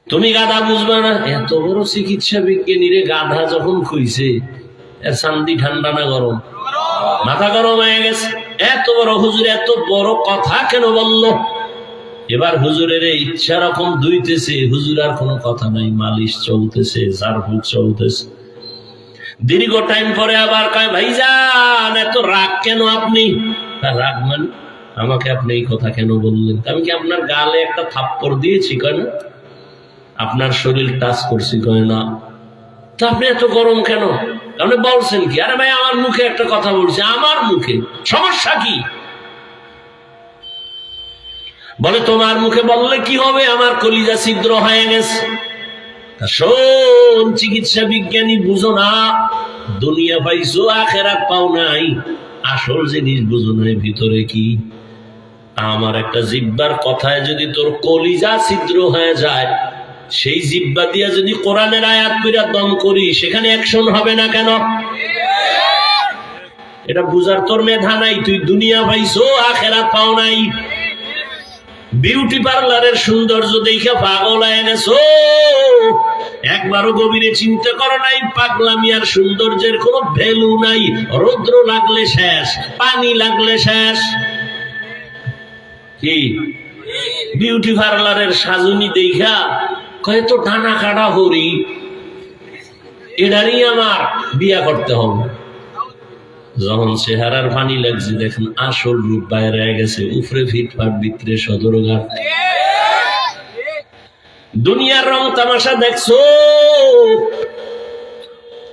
তুমি গাধা, বুঝবা না। এত বড় চিকিৎসা বিজ্ঞানী রে গাধা যখন কইছে, এর শান্তি ঠান্ডা না গরম? মাথা গরম হয়ে গেছে। এত বড় হুজুর এত বড় কথা কেন বলল? এবার হুজুরের ইচ্ছা রকম দুইতেছে, হুজুর আর কোনো কথা নাই, মালিশ চলতেছে, ঝাড়ফুঁক চলতেছে। দীর্ঘ টাইম পরে আবার কয়, ভাইজান এত রাগ কেন আপনি? রাগ মানে আমাকে আপনি এই কথা কেন বললেন? আমি কি আপনার গালে একটা থাপ্পড় দিয়েছি? কয় না। আপনার শরীর টাচ করছি? কয় না। তা আপনি এত গরম কেন? আপনি বলছেন কি? আরে ভাই আমার মুখে একটা কথা বলছে, আমার মুখে, সমস্যা কি? বলে, তোমার মুখে বললে কি হবে? আমার কলিজা ছিদ্র হয়ে গেছে। শোন চিকিৎসা বিজ্ঞানী, বুঝো না, দুনিয়া পাইছো, আখেরাত পাও নাই, আসল জিনিস বুঝো নাই ভিতরে কি। আমার একটা জিব্বার কথায় যদি তোর কলিজা ছিদ্র হয়ে যায়, সেই জিব্বা দিয়া যদি কোরআনের আয়াত কইরা দম করি, সেখানে অ্যাকশন হবে না কেন? এটা বুঝার তোর মেধা নাই। তুই দুনিয়া পাইছো, আখেরাত পাও নাই। বিউটি পার্লারের সৌন্দর্য দেখে পাগল হয়ে গেছো, একবারও গভীরে চিন্তা করো নাই পাগলামি আর সৌন্দর্যের কোনো ভ্যালু নাই। রৌদ্র লাগলে শেষ, পানি লাগলে শেষ। কি বিউটি পার্লারের সাজুনি দেখা কয়, তো টানা কাটা হরি, এটারই আমার বিয়া করতে হবে। যখন চেহারার পানি লাগছে, দেখেন আসল রূপ বাইরে গেছে, উপরে ফিটফাট, ভিতরে সদরঘাট। দুনিয়ার রং তামাশা দেখছো,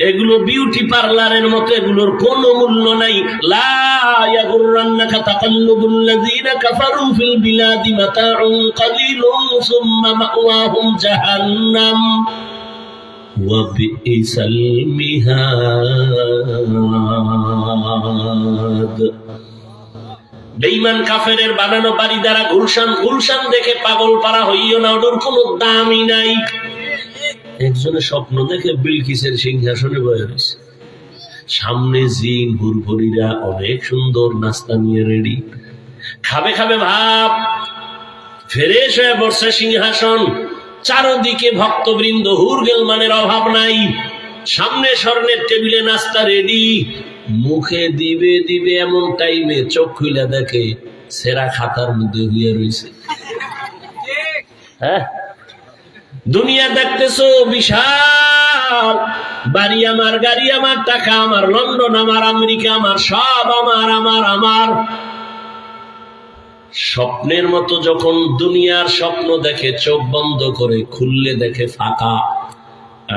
এগুলো বিউটি পার্লারের মতো, এগুলোর কোনো মূল্য নাই। লা ইয়াগুররান্নাকা তাকাল্লুবুল্লাযীনা কাফারু ফিল বিলাদি মাতাউন কালিলুন সুম্মা মাওয়াহুম জাহান্নাম ওয়া বিইসাল মিহাদ। বেঈমান কাফেরের বানানো বাড়ি দ্বারা গুলশান, গুলশান দেখে পাগল পারা হইও না, ওর কোনো দামই নাই। একজনের স্বপ্ন দেখে বিলকিসের সিংহাসনে বসে রয়েছে, সামনে জিন হুরভুরিরা অনেক সুন্দর নাস্তা নিয়ে রেডি, খাবে খাবে ভাব, ফ্রেশ হয়ে বসছে সিংহাসন, চারদিকে ভক্তবৃন্দ, হুরগেলমানের অভাব নাই, সামনে স্বর্ণের টেবিলে নাস্তা রেডি, মুখে দিবে দিবে এমন টাইমে চোখ খুলে দেখে সেরা খাতার মধ্যে হইয়া রয়েছে। হ্যাঁ, দুনিয়া দেখতেছো বিশাল, বাড়ি আমার, গাড়ি আমার, টাকা আমার, লন্ডন আমার, আমেরিকা আমার, সব আমার আমার আমার। স্বপ্নের মতো যখন দুনিয়ার স্বপ্ন দেখে চোখ বন্ধ করে, খুললে দেখে ফাঁকা।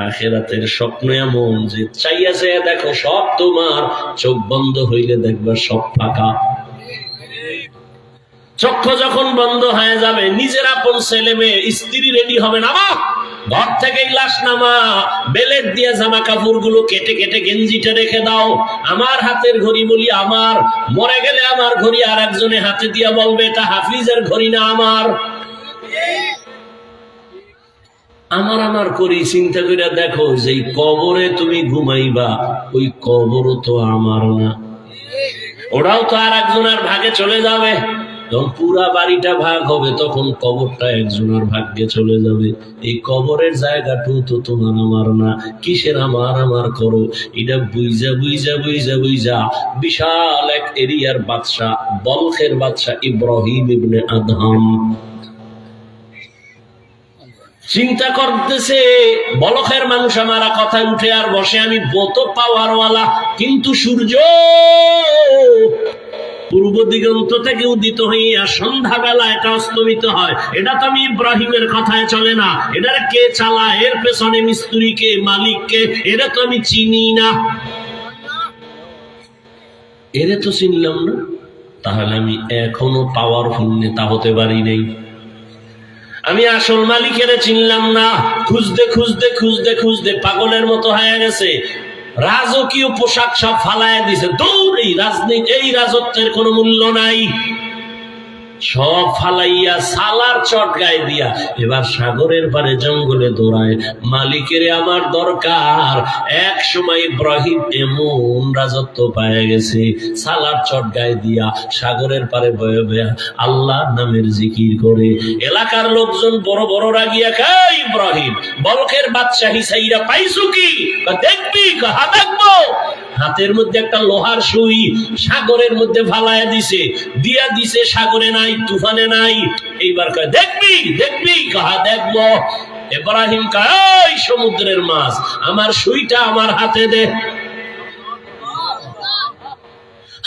আখিরাতের স্বপ্ন এমন যে চাইয়া চাইয়া দেখো সব তোমার, চোখ বন্ধ হইলে দেখবা সব ফাঁকা। চক্ষু যখন বন্ধ হয়ে যাবে, নিজের আপন ছেলে মেয়ে স্ত্রী রেডি হবে না, ঘর থেকে লাশ নামা, বেলেট দিয়ে জামা কাপড় গুলো কেটে কেটে গেঞ্জিটা রেখে দাও, আমার হাতের ঘড়ি বলি আমার, মরে গেলে আমার ঘড়ি আর একজনে হাতে দিয়া বলবে এটা হাফিজের ঘড়ি না আমার। আমার আমার করি চিন্তা করে দেখো, যেই কবরে তুমি ঘুমাইবা, ওই কবরও তো আমার না, ওরাও তো আর একজনের ভাগে চলে যাবে। যখন পুরা বাড়িটা ভাগ হবে, তখন কবরটা একজনের ভাগ্যে চলে যাবে। এই কবরের জায়গাটাও তো তোমার আমার না, কিসের আমার আমার করো? এটা বুঝা বুঝা বুঝা বুঝা বিশাল এক এরিয়ার বাদশা, বলখের বাদশা ইব্রাহিম ইবনে আদহাম চিন্তা করতেছে বলখের মানুষ আমার কথায় উঠে আর বসে, আমি বত পাওয়ারওয়ালা, কিন্তু সূর্য পূর্ব দিগন্ত থেকে উদিত হইয়া সন্ধ্যাবেলা এটা অস্তমিত হয়। এটা তো আমি ইব্রাহিমের কথায় চলে না। এটার কে চালায়, এর পেছনে মিস্ত্রি কে, মালিক কে, এটা তো আমি চিনি না। এরে তো চিনলাম না, তাহলে আমি এখনো পাওয়ারফুল নেতা হতে পারি নাই। আমি আসল মালিকের চিনলাম না, খুঁজতে খুঁজতে খুঁজতে খুঁজতে পাগলের মতো হয়ে গেছে। রাজকীয় পোশাক সব ফালায় দিছে, দৌড়, এই রাজনীতি, এই রাজত্বের কোনো মূল্য নাই, সব ফালাইয়া সালার চট গায়ে দিয়া এবার সাগরের পারে জঙ্গলে দৌড়ায়। মালিকের আমার দরকার। এক সময় ইব্রাহিম এমন রাজত্ব পায়ে গেছে, সালার চট গায়ে দিয়া সাগরের পারে বয়ে বয়ে আল্লাহর নামের জিকির করে। এলাকার লোকজন বড় বড় রাগিয়া খায়, ইব্রাহিম বলখের বাদশাহী সাইরা পাইছো কি? দেখবি, হা দেখবো। হাতের মধ্যে একটা লোহার সুই সাগরের মধ্যে ফালায় দিছে, দিয়া দিছে, সাগরে নাই, তুফানে নাই। এইবার কয় দেখবি, দেখবি, কাহা দেখবো। ইব্রাহিম কয় সমুদ্রের মাছ, আমার সুইটা আমার হাতে দে।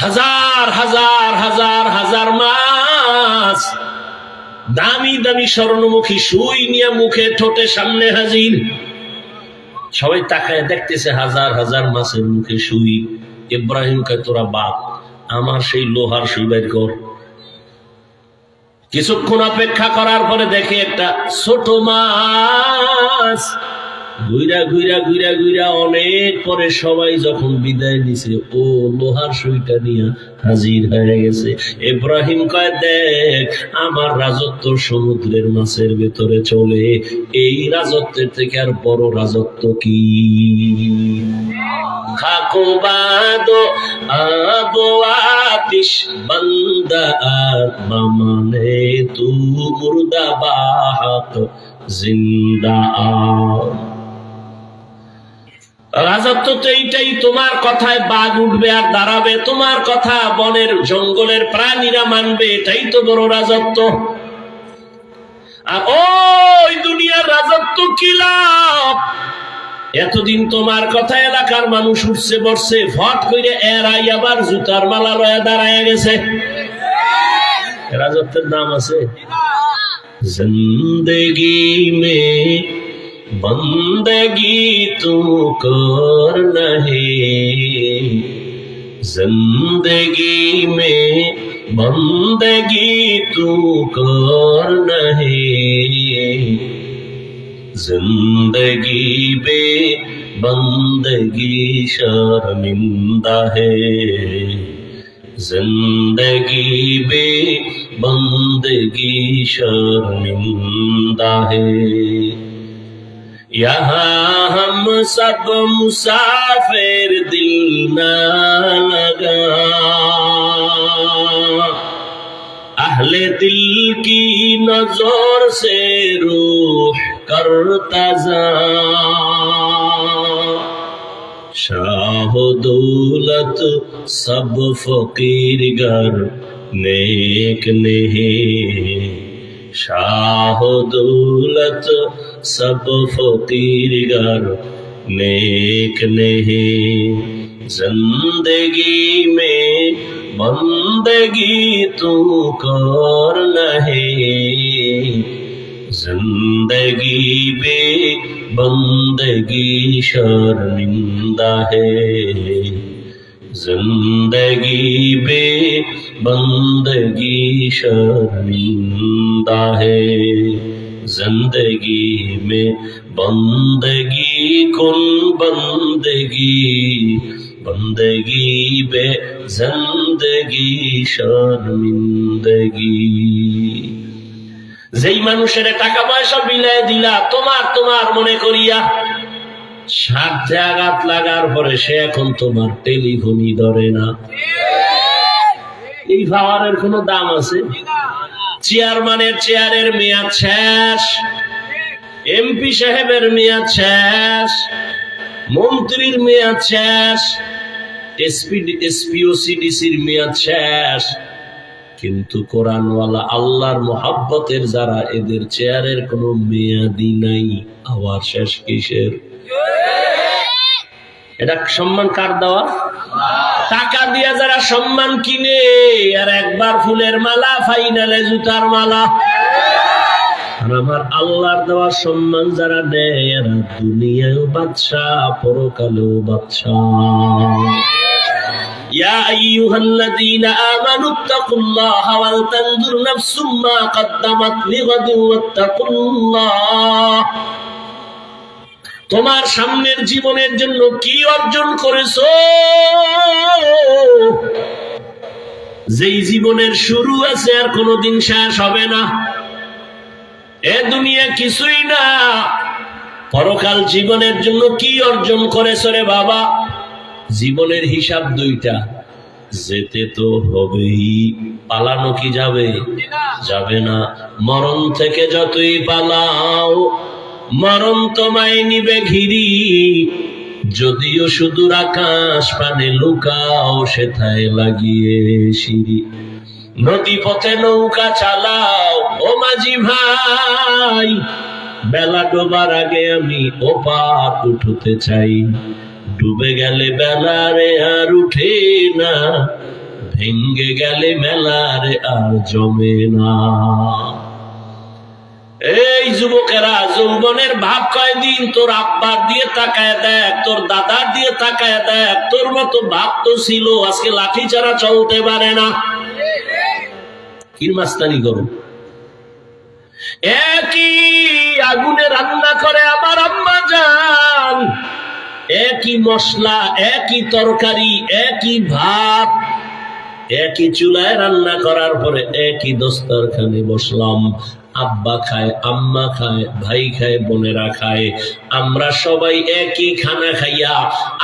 হাজার হাজার হাজার হাজার মাছ, দামি দামি স্বর্ণমুখী সুই নিয়ে মুখে ঠোঁটে সামনে হাজির। সবাই তাকায় দেখতেছে হাজার হাজার মাছের মুখে সুই। ইব্রাহিম কয় তোরা বাপ, আমার সেই লোহার সুই বের কর। কিছুক্ষণ অপেক্ষা করার পরে দেখে একটা ছোট মাছ ঘুরা ঘুরা ঘুরা ঘুরা অনেক পরে সবাই যখন বিদায় নিছে, ও লোহার সুইটা নিয়ে হাজির হয়ে গেছে। ইব্রাহিম কয় দেখ, আমার রাজত্ব সমুদ্রের মাছের ভেতরে চলে, এই রাজত্বের থেকে আর বড় রাজত্ব কি? খাকো বাদো আবো আতিশ বান্দা মামানে তু মুর্দা বাহাত জিন্দা। রাজত্ব তো এইটাই, তোমার কথায় বাঘ উঠবে আর দাঁড়াবে, তোমার কথা বনের জঙ্গলের প্রাণীরা মানবে, এটাই তো বড় রাজত্ব। আর ওই দুনিয়ার রাজত্ব কি লাভ? এতদিন তোমার কথা এলাকার মানুষ উঠছে বসছে, ফট করে এরাই আবার জুতার মালা লয়ে দাঁড়ায় গেছে। রাজত্বের নাম আছে? জিন্দেগি মে বন্দগি তু কর নহি, জিন্দেগি মে বন্দগি তু কর নহি, जिंदगी बे बंदगी शर्मिंदा है, जिंदगी बे बंदगी शर्मिंदा है। यहाँ हम सब मुसाफिर, दिल ना लगा, अहले दिल की नजर से रूह करता जा, शाह दौलत सब फकीर गर नेक नहीं, शाह दौलत सब फकीर गर नेक नहीं, जिंदगी में बंदगी तू कर नहीं, जिंदगी बे बंदगी शर्मिंदा है, जिंदगी बे बंदगी शर्मिंदा है, जिंदगी में बंदगी कुन बंदगी, बंदगी बे जिंदगी शर्मिंदगी। যেই মানুষের টাকা পয়সা বিলাই দিলা তোমার তোমার মনে করিয়া, স্বার্থে আঘাত লাগার পরে সে এখন তোমার টেলিফোনই ধরে না। এই পাওয়ারের কোনো দাম আছে? চেয়ারম্যানের চেয়ারের মেয়াদ শেষ, এমপি সাহেবের মেয়াদ শেষ, মন্ত্রীর মেয়াদ শেষ, এসপিওসিডিসির মেয়াদ শেষ, কিন্তু কোরআনওয়ালা আল্লাহর মোহাব্বতের যারা, এদের চেয়ারের কোনো মেয়াদি নাই। আবার শেষ কিসের? এটা সম্মান কার দেওয়া? টাকা দিয়ে যারা সম্মান কিনে, আর একবার ফুলের মালা, ফাইনালে জুতার মালা। আর আমার আল্লাহর দেওয়া সম্মান যারা নেয়, এরা দুনিয়ায়ও বাদশাহ, পরকালেও বাদশাহ। ইয়া আইয়ুহাল্লাযীনা আমানু তাকুল্লাহা ওয়াল তানজুর নাফসুম মা কদ্দামাত লিগাদিন ওয়াত্তাকুল্লাহ। তোমার সামনের জীবনের জন্য কি অর্জন করেছো? যেই জীবনের শুরু আছে আর কোনোদিন শেষ হবে না। এ দুনিয়া কিছুই না। পরকাল জীবনের জন্য কি অর্জন করেছো রে বাবা? জীবনের হিসাব দুইটা, যেতে তো হবেই। পালানো কি যাবে? যাবে না। মরণ থেকে যতই পালাও, মরণ তোমায় নিবে ঘিরি। যদিও সুদূর আকাশ পানে লুকাও, সেথায় লাগিয়ে সিঁড়ি। নদী পথে নৌকা চালাও ও মাঝি ভাই, বেলা ডোবার আগে আমি ওপার উঠতে চাই। ডুবে গেলে বেলারে আর উঠে না, ভেঙ্গে গেলে মেলারে আর জমে না। এই যুবকেরা, যৌবনের ভাব কয়দিন? তোর আব্বার দিয়ে তাকায় দেখ, তোর দাদার দিয়ে তাকায় দেখ, তোর মতো ভাব তো ছিল, আজকে লাঠি ছাড়া চলতে পারে না। কিরমাস্তানি করো। একই আগুনে রান্না করে আমার আম্মা জান, একই মশলা, একই তরকারি, একই ভাত, একই চুলায় রান্না করার পরে একই দস্তরখানে বসলাম। আব্বা খায়, আম্মা খায়, ভাই খায়, বোনেরা খায়, আমরা সবাই একই খানা খাইয়া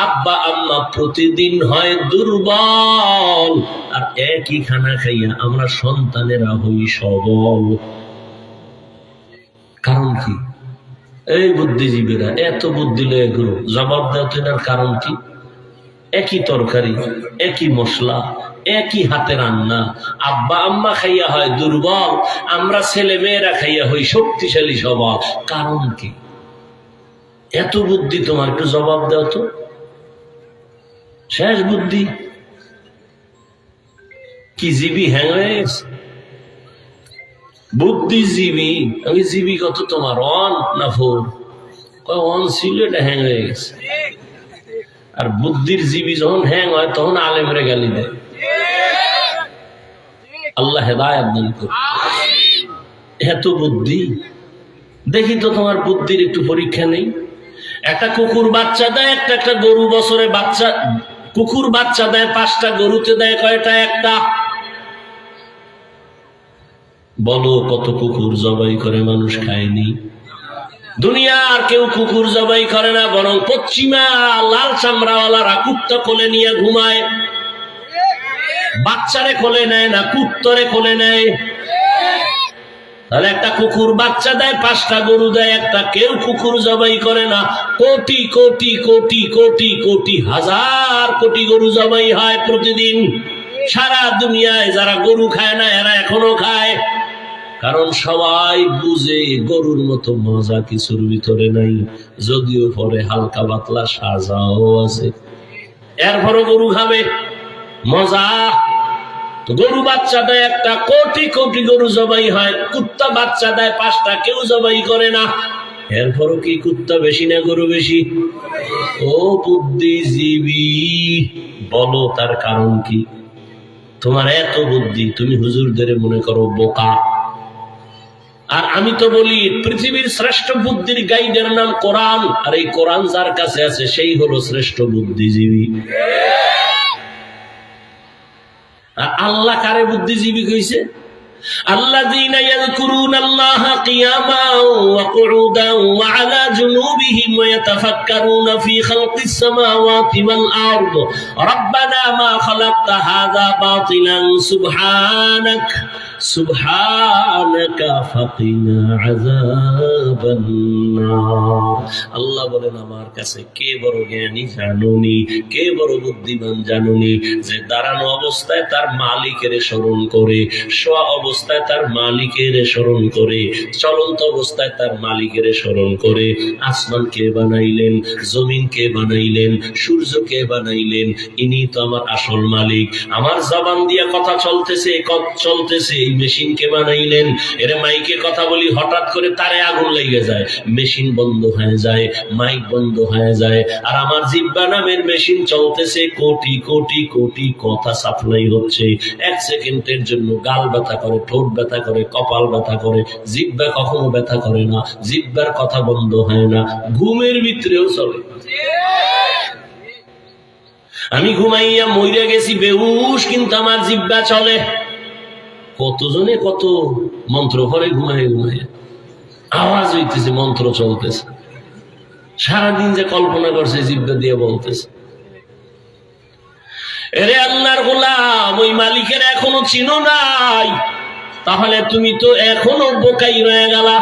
আব্বা আম্মা প্রতিদিন হয় দুর্বল, আর একই খানা খাইয়া আমরা সন্তানেরা হই সবল। কারণ কি? এই বুদ্ধিজীবীরা এত বুদ্ধি লয়ে গুলো জবাব দেওয়া, এটার কারণ কি? একই তরকারি, একই মশলা, একই হাতে রান্না। আব্বা আম্মা খাইয়া হয় দুর্বল, আমরা ছেলে মেয়েরা খাইয়া হই শক্তিশালী সবল। কারণ কি? এত বুদ্ধি তোমার, একটু জবাব দাও তো। শেষ বুদ্ধি কি? জীবী হ্যাং হয়ে গেছে। বুদ্ধিজীবী, আমি জীবী কত তোমার? অন না ফোর? অন ছিল, এটা হ্যাং হয়ে গেছে। আর বুদ্ধির জীবী যখন হ্যাং হয় তখন আলেমরে গালি দেয়। আল্লাহ হেদায়েত দান করুন। এত বুদ্ধি, দেখি তো তোমার বুদ্ধির একটু পরীক্ষা নেই। একটা কুকুর বাচ্চা দেয়, একটা গরু বছরে বাচ্চা। কুকুর বাচ্চা দেয় 5টা, গরুতে দেয় কয়টা? একটা। বলো কত কুকুর জবাই করে মানুষ খায়নি? দুনিয়ার কেউ কুকুর জবাই করে না, বরং পশ্চিমা লাল চামড়াওয়ালারা কুত্তা কোলে নিয়ে ঘুমায়। বাচ্চারে কোলে নেয় না, কুত্তরে কোলে নেয়। তাহলে একটা কুকুর বাচ্চা দেয়, 5টা গরু দেয় একটা। কেউ কুকুর জবাই করে না। কোটি কোটি কোটি কোটি কোটি হাজার কোটি গরু জবাই হয় প্রতিদিন। সারা দুনিয়ায় যারা গরু খায় না, এরা এখনো খায়। কারণ সবাই বুঝে গরুর মতো মজা কিছুর ভিতরে নাই, যদিও পরে হালকা পাতলা সাজাও আছে, এরপরও গরু খাবে। মজা। তো গরু বাচ্চা দেয় একটা, কোটি কোটি গরু জবাই হয়। কুত্তা বাচ্চা দেয় 5টা, কেউ জবাই করে না। এরপরও কি কুত্তা বেশি না গরু বেশি? ও বুদ্ধিজীবী, বলো তার কারণ কি? তোমার এত বুদ্ধি, তুমি হুজুরদের মনে করো বোকা। আর আমি তো বলি পৃথিবীর শ্রেষ্ঠ বুদ্ধির গাইডের নাম কোরআন, আর এই কোরআন যার কাছে আছে সেই হলো শ্রেষ্ঠ বুদ্ধিজীবী। আর আল্লাহ কারে বুদ্ধিজীবী কইছে? الذين يذكرون الله قياما وقعودا وعلى جنوبهم ويتفكرون في خلق السماوات والأرض ربنا ما خلقت هذا باطلا সুবহানাকা ফাকিনা আযাবান নার। আল্লাহ বলেন আমার কাছে কে বড় জ্ঞানী জানুনি, কে বড় বুদ্ধিমান জানুনি, যে দাঁড়ানো অবস্থায় তার মালিকের স্মরণ করে, শোয়া অবস্থায় তার মালিকের স্মরণ করে, চলন্ত অবস্থায় তার মালিকের স্মরণ করে। আসমান কে বানাইলেন, জমিন কে বানাইলেন, সূর্য কে বানাইলেন, ইনি তো আমার আসল মালিক। আমার জবান দিয়ে কথা চলতেছে, চলতেছে, এই মেশিন কে বানাইলেন। এরে মাইকে কথা বলি, হঠাৎ করে তারে আগুন লেগে যায়, মেশিন বন্ধ হয়ে যায়, মাইক বন্ধ হয়ে যায়, আর আমার জিহ্বা নামের মেশিন চলতেছে, কোটি কোটি কোটি কথা সাপ্লাই হচ্ছে। এক সেকেন্ডের জন্য গাল ব্যথা করে, ঠোঁট ব্যথা করে, কপাল ব্যথা করে, জিহ্বা কখনো ব্যথা করে না, জিহ্বার কথা বন্ধ হয় না, ঘুমের ভিতরেও চলে। আমি ঘুমাইয়া মইরা গেছি বেহুশ, কিন্তু আমার জিহ্বা চলে। কতজনে কত মন্ত্র পড়ে ঘুমায় ঘুমায়, আওয়াজ হইতেছে, মন্ত্র চলতেছে, সারাদিন যে কল্পনা করছে জিহ্বা দিয়ে বলতেছে। এরে আল্লাহর গোলাম, ওই মালিকের এখনো চিনো নাই, তাহলে তুমি তো এখনো বোকাই রয়ে গেলা।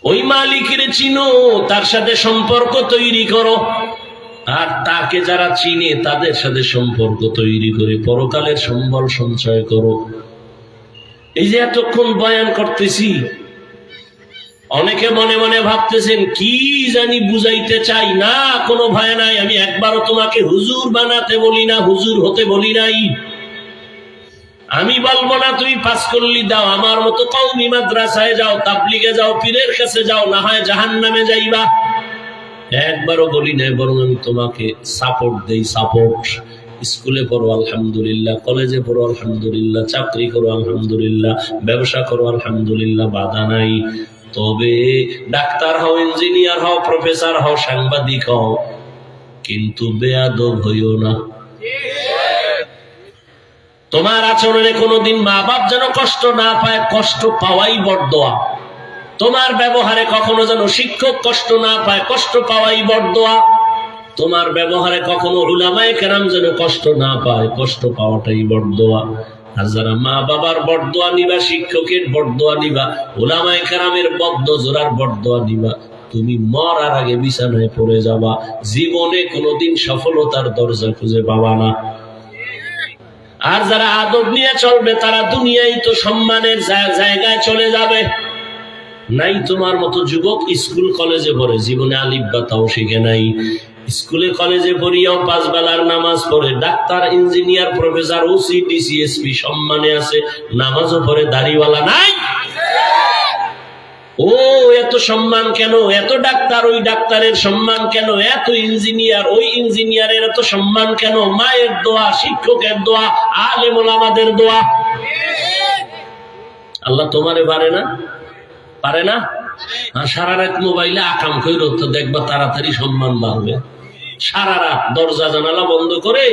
ওই মালিকের চিনো, তার সাথে সম্পর্ক তৈরি করো, আর তাকে যারা চিনে তাদের সাথে সম্পর্ক তৈরি করে পরকালের সম্বল সঞ্চয় করো। এই যে এতক্ষণ বয়ান করতেছি, অনেকে মনে মনে ভাবতেছেন কি জানি বুঝাইতে চাই। না, কোনো ভয় নাই, আমি একবারও তোমাকে হুজুর বানাতে বলি না, হুজুর হতে বলি নাই। আমি বলবো না তুমি পাস করলি দাও, আমার মতো কওমি মাদ্রাসায় যাও, তাবলিগে যাও, পীরের কাছে যাও, না হয় জাহান্নামে যাইবা। একবারও বলি নাই, বরং আমি তোমাকে সাপোর্ট দেই। সাপোর্ট, স্কুলে পড়ো আলহামদুলিল্লাহ, কলেজে পড়ো আলহামদুলিল্লাহ, চাকরি করো আলহামদুলিল্লাহ, ব্যবসা করো আলহামদুলিল্লাহ, বাধা নাই। তবে ডাক্তার হও, ইঞ্জিনিয়ার হও, প্রফেসর হও, সাংবাদিক হও, কিন্তু বেয়াদব হইও না। তোমার আচরণে কোনোদিন মা বাপ যেন কষ্ট না পায়, কষ্ট পাওয়াই বড়দোয়া। তোমার ব্যবহারে কখনো যেন শিক্ষক কষ্ট না পায়, কষ্ট পাওয়াই বড়দোয়া। তোমার ব্যবহারে কখনো উলামায়ে কেরাম যেন কষ্ট না পায়, কষ্ট পাওয়াটাই বড়দোয়া। আর যারা মা বাবার বড়দোয়া নিবা, শিক্ষকের বড়দোয়া নিবা, উলামায়ে কেরামের বদ্ধজোড়ার বড়দোয়া নিবা, তুমি মরার আগে বিছানায় পড়ে যাবা, জীবনে কোনোদিন সফলতার দরজা খুঁজে পাবা না। আর যারা আদব নিয়ে চলবে, তারা দুনিয়ায় তো সম্মানের জায়গায় চলে যাবে। নাই তোমার মতো যুবক স্কুল কলেজে পড়ে, জীবনে আলিফ বা তাও শিখে নাই, স্কুলে কলেজে পড়িয়াও 5 বেলার নামাজ পড়ে, doctor, engineer, professor, OC, DC, SP সম্মানে আছে, নামাজও পড়ে, দাড়িওয়ালা নাই। ও এত সম্মান কেন? এত ডাক্তার, ওই ডাক্তারের সম্মান কেন? এত ইঞ্জিনিয়ার, ওই ইঞ্জিনিয়ারের এত সম্মান কেন? মায়ের দোয়া, শিক্ষকের দোয়া, আলেম ওলামাদের দোয়া। আল্লাহ তোমারে পারে না? পারে না? সারা রাত মোবাইলে আকাম কইরো, তো দেখবা তাড়াতাড়ি সম্মান বাড়বে। সারা রাত দরজা জানালা বন্ধ করে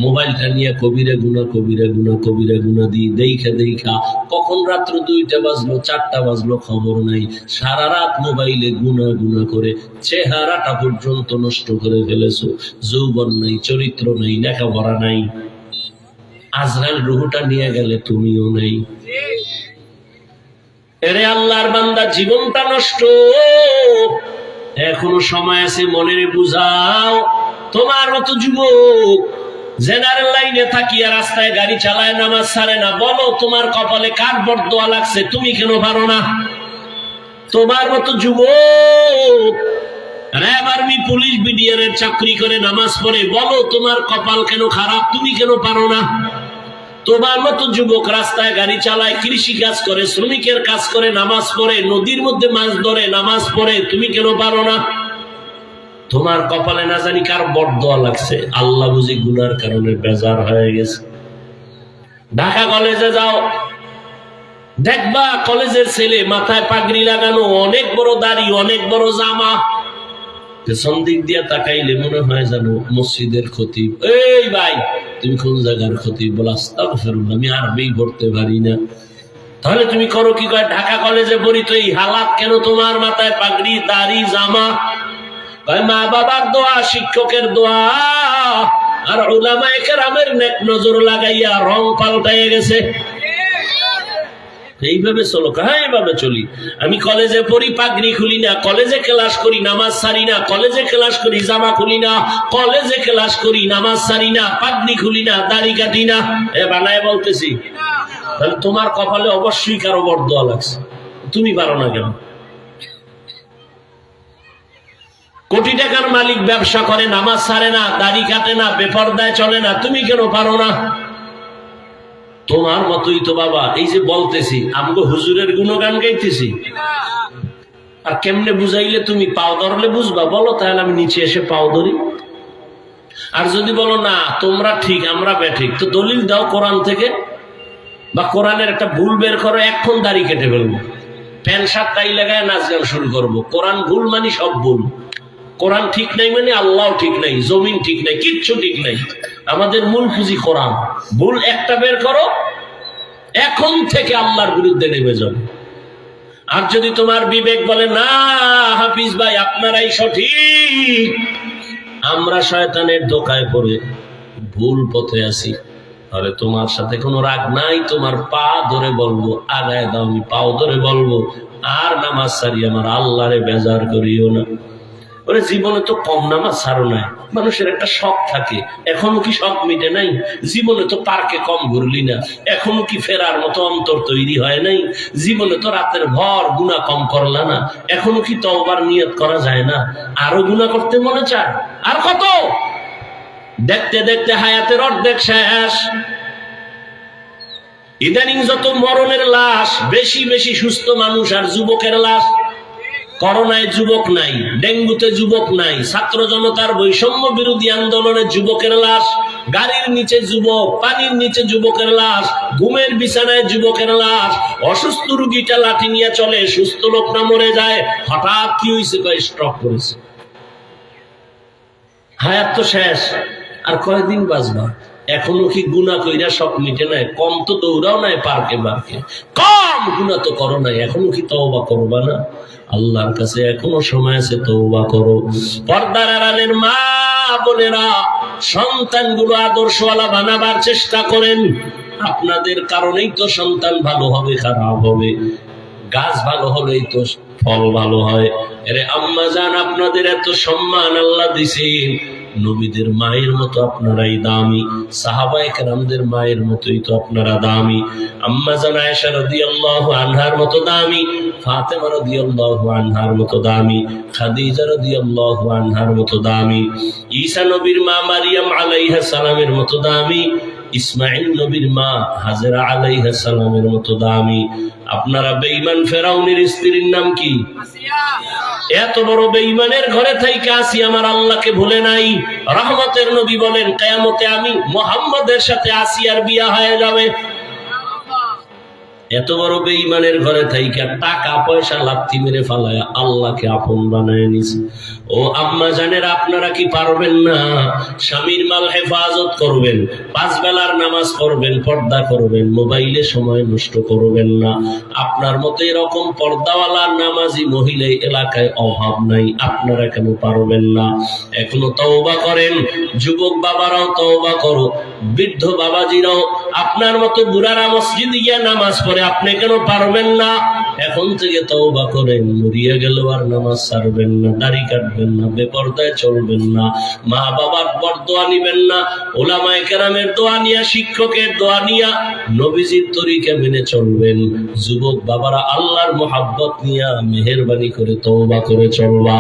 মোবাইলটা নিয়ে কবিরে গুনা, কবিরে গুনা, কবিরে গুনা দিয়ে দেখা কখন রাত্র 2টা বাজলো, 4টা বাজলো খবর নাই। সারা রাত মোবাইলে গুনা গুনা করে চেহারাটা পর্যন্ত নষ্ট করে ফেলেছো। যৌবন নাই, চরিত্র নাই, লেখাপড়া নাই। আজরাইল রুহটা নিয়ে গেলে তুমিও নেই। এরে আল্লাহর বান্দা, জীবনটা নষ্ট, এখনো সময় আছে, মনে বুঝাও। তোমার মতো যুবক জেনারেল লাইনে থাকিয়া রাস্তায় গাড়ি চালায়, নামাজ ছাড়ে না, বলো তোমার কপালে কার বরদোয়া লাগছে, তুমি কেন পারো না? তোমার মতো যুবক র্যাব, আর্মি, পুলিশ, বিডিআর এর চাকরি করে, নামাজ পড়ে, বলো তোমার কপাল কেন খারাপ, তুমি কেন পারো না? তোমার মতো যুবক রাস্তায় গাড়ি চালায়, কৃষি কাজ করে, শ্রমিকের কাজ করে, নামাজ পড়ে, নদীর মধ্যে মাছ ধরে, নামাজ পড়ে, তুমি কেন পারো না? তোমার কপালে না জানি কার বরদোয়া লাগছে, আল্লাহ বুঝি গুনার কারণে বেজার হয়ে গেছে। ঢাকা কলেজে যাও, দেখবা কলেজের ছেলে মাথায় পাগড়ি লাগানো, অনেক বড় দাড়ি, অনেক বড় জামা, পেছন দিক দিয়ে তাকাইলে মনে হয় যেন মসজিদের খতিব। এই ভাই, তুমি কোন জায়গার খতিব? বল আস্তাগফিরুল্লাহ, আমি আরবি পড়তে পারি না। তাহলে তুমি করো কি? কয় ঢাকা কলেজে পড়ি। তো এই হালাত কেন তোমার মাথায় পাগড়ি, দাড়ি, জামা? মা বাবার দোয়া, শিক্ষকের দোয়া, আর উলামায়ে কেরামের নেক নজর লাগাইয়া রং পাল্টাইয়া গেছে। এইভাবে চলো, হ্যাঁ এইভাবে চলি। আমি কলেজে পড়ি, পাগড়ি খুলি না, কলেজে ক্লাস করি, নামাজ সারি না, কলেজে ক্লাস করি, জামা খুলি না, কলেজে ক্লাস করি, নামাজ সারি না, পাগড়ি খুলি না, দাড়ি কাটি না। এ বানায় বলতেছি, তাহলে তোমার কপালে অবশ্যই কারো বরদোয়া লাগছে, তুমি পারো না কেন? কোটি টাকার মালিক ব্যবসা করে, নামাজ ছাড়ে না, দাড়ি কাটে না, বেপরদায় চলে না, তুমি কেন পারো না? তোমার মতোই তো বাবা। এই যে বলতেছি, আমগো হুজুরের গুণগান গাইতেছি, আর কেমনে বুঝাইলে তুমি পাও ধরলে বুঝবা? বলো, তাহলে আমি নিচে এসে পাও ধরি। আর যদি বলো না তোমরা ঠিক আমরা বেঠিক, তো দলিল দাও কোরআন থেকে, বা কোরআনের একটা ভুল বের করো, এখন দাড়ি কেটে ফেলবো, প্যান্ট শার্ট টাই লাগায় নাচ গান শুরু করবো। কোরআন ভুল মানে সব ভুল, কোরআন ঠিক নাই মানে আল্লাহ ঠিক নাই, জমিন ঠিক নাই, কিচ্ছু ঠিক নাই। আমাদের মূল পুঁজি কোরআন। ভুল একটা বের করো, এখন থেকে আল্লাহর বিরুদ্ধে নেমে যাবে। আর যদি তোমার বিবেক বলে না হাফিজ ভাই আপনারাই সঠিক, আমরা শয়তানের ধোঁকায় পড়ে ভুল পথে আছি, তাহলে তোমার সাথে কোনো রাগ নাই, তোমার পা ধরে বলবো আগায় দাও, আমি পাও ধরে বলবো আর নামাজ সারি আমার আল্লাহরে বেজার করিও না। ওরে জীবনে তো কম নামাজ ছাড়ো নাই, মানুষের একটা শখ থাকে, এখনো কি শখ মিটে নাই? জীবনে তো পার্কে কম ঘুরলি না, এখনো কি ফেরার মতো অন্তর তৈরি হয় নাই? জীবনে তো রাতের ভর গুনাহ কম করলা না, এখনো কি তওবার নিয়ত করা যায় না? আরো গুনাহ করতে মনে চায়? আর কত? দেখতে দেখতে হায়াতের অর্ধেক শেষ। ইদানিং যত মরণের লাশ, বেশি বেশি সুস্থ মানুষ আর যুবকের লাশ। করোনায় যুবক নাই, ডেঙ্গুতে যুবক নাই, ছাত্র জনতার বৈষম্য বিরোধী আন্দোলনে যুবকের লাশ, গাড়ির নিচে যুবক, পানির নিচে যুবকের লাশ, ঘুমের বিছানায় যুবকের লাশ। অসুস্থ রুগীটা লাঠি নিয়ে চলে, সুস্থ লোকটা মরে যায়। হঠাৎ কি হয়েছে? স্ট্রোক করেছে। হায়াত তো শেষ, আর কয়দিন বাঁচবা? এখনো কি গুনাহ কইরা সব মিটে নাই? কম তো দৌড়াও নাই পার্কে পার্কে, কম গুনাহ তো করো নাই, এখনো কি তওবা করবা না? আল্লাহর কাছে এখনো সময় আছে, তওবা করো। পর্দার আড়ালের মা বোনেরা, সন্তানগুলো আদর্শওয়ালা বানাবার চেষ্টা করেন। আপনাদের কারণেই তো সন্তান ভালো হবে, খারাপ হবে। গাছ ভালো হলেই তো ফল ভালো হয়। আরে আম্মা জান, আপনাদের এত সম্মান আল্লাহ দিছেন, নবীদের মায়ের মতো আপনারাই দামি, সাহাবায়ে কেরামদের মায়ের মতোই তো আপনারা দামি। আম্মা জান আয়েশা রাদিয়াল্লাহু আনহার মতো দামি, ফাতেমা রাদিয়াল্লাহু আনহার মতো দামি, খাদিজা রাদিয়াল্লাহু আনহার মতো দামি, ঈসা নবীর মা মারিয়াম আলাইহিস সালামের মতো দামি, ইসমাইল নবীর মা হাজেরা আলাইহিস সালামের মতো দামি। আপনারা বেঈমান ফেরাউনের স্ত্রীর নাম কি? এত বড় বেঈমানের ঘরে থাইকা আসিয়া আমার আল্লাহকে ভুলে নাই। রহমতের নবী বলেন, কিয়ামতে আমি মুহাম্মদের সাথে আসিয়ার বিয়া হয়ে যাবে। এত বড় বেঈমানের ঘরে থাইকা টাকা পয়সা লাথি মেরে ফালায়া আল্লাহকে আপন বানায় নিছে। ও আম্মা জানেরা, আপনারা কি পারবেন না? স্বামীর মাল হেফাজত করবেন, 5 বেলার নামাজ পড়বেন, পর্দা করবেন, মোবাইলে সময় নষ্ট করবেন না। আপনার মতো এরকম পর্দাওয়ালা নামাজি মহিলা এলাকায় অভাব নাই, আপনারা কেন পারবেন না? এখনো তওবা করেন। যুবক বাবারাও তওবা করো, বৃদ্ধ বাবাজিরাও, আপনার মতো বুড়ারা মসজিদে গিয়ে নামাজ পড়ে, আপনি কেন পারবেন না? এখন থেকে তওবা করেন। মরিয়া গেল আর নামাজ ছাড়বেন না, দাড়ি কাটবেন না, বেপরদায় চলবেন না, মা বাবার বরদোয়া নিবেন না, উলামায়ে কেরামের দোয়া নিয়া, শিক্ষকের দোয়া নিয়া নবীজির তরিকা মেনে চলবেন। যুবক বাবারা আল্লাহর মুহাব্বত নিয়া মেহেরবানি করে তওবা করে চলবা।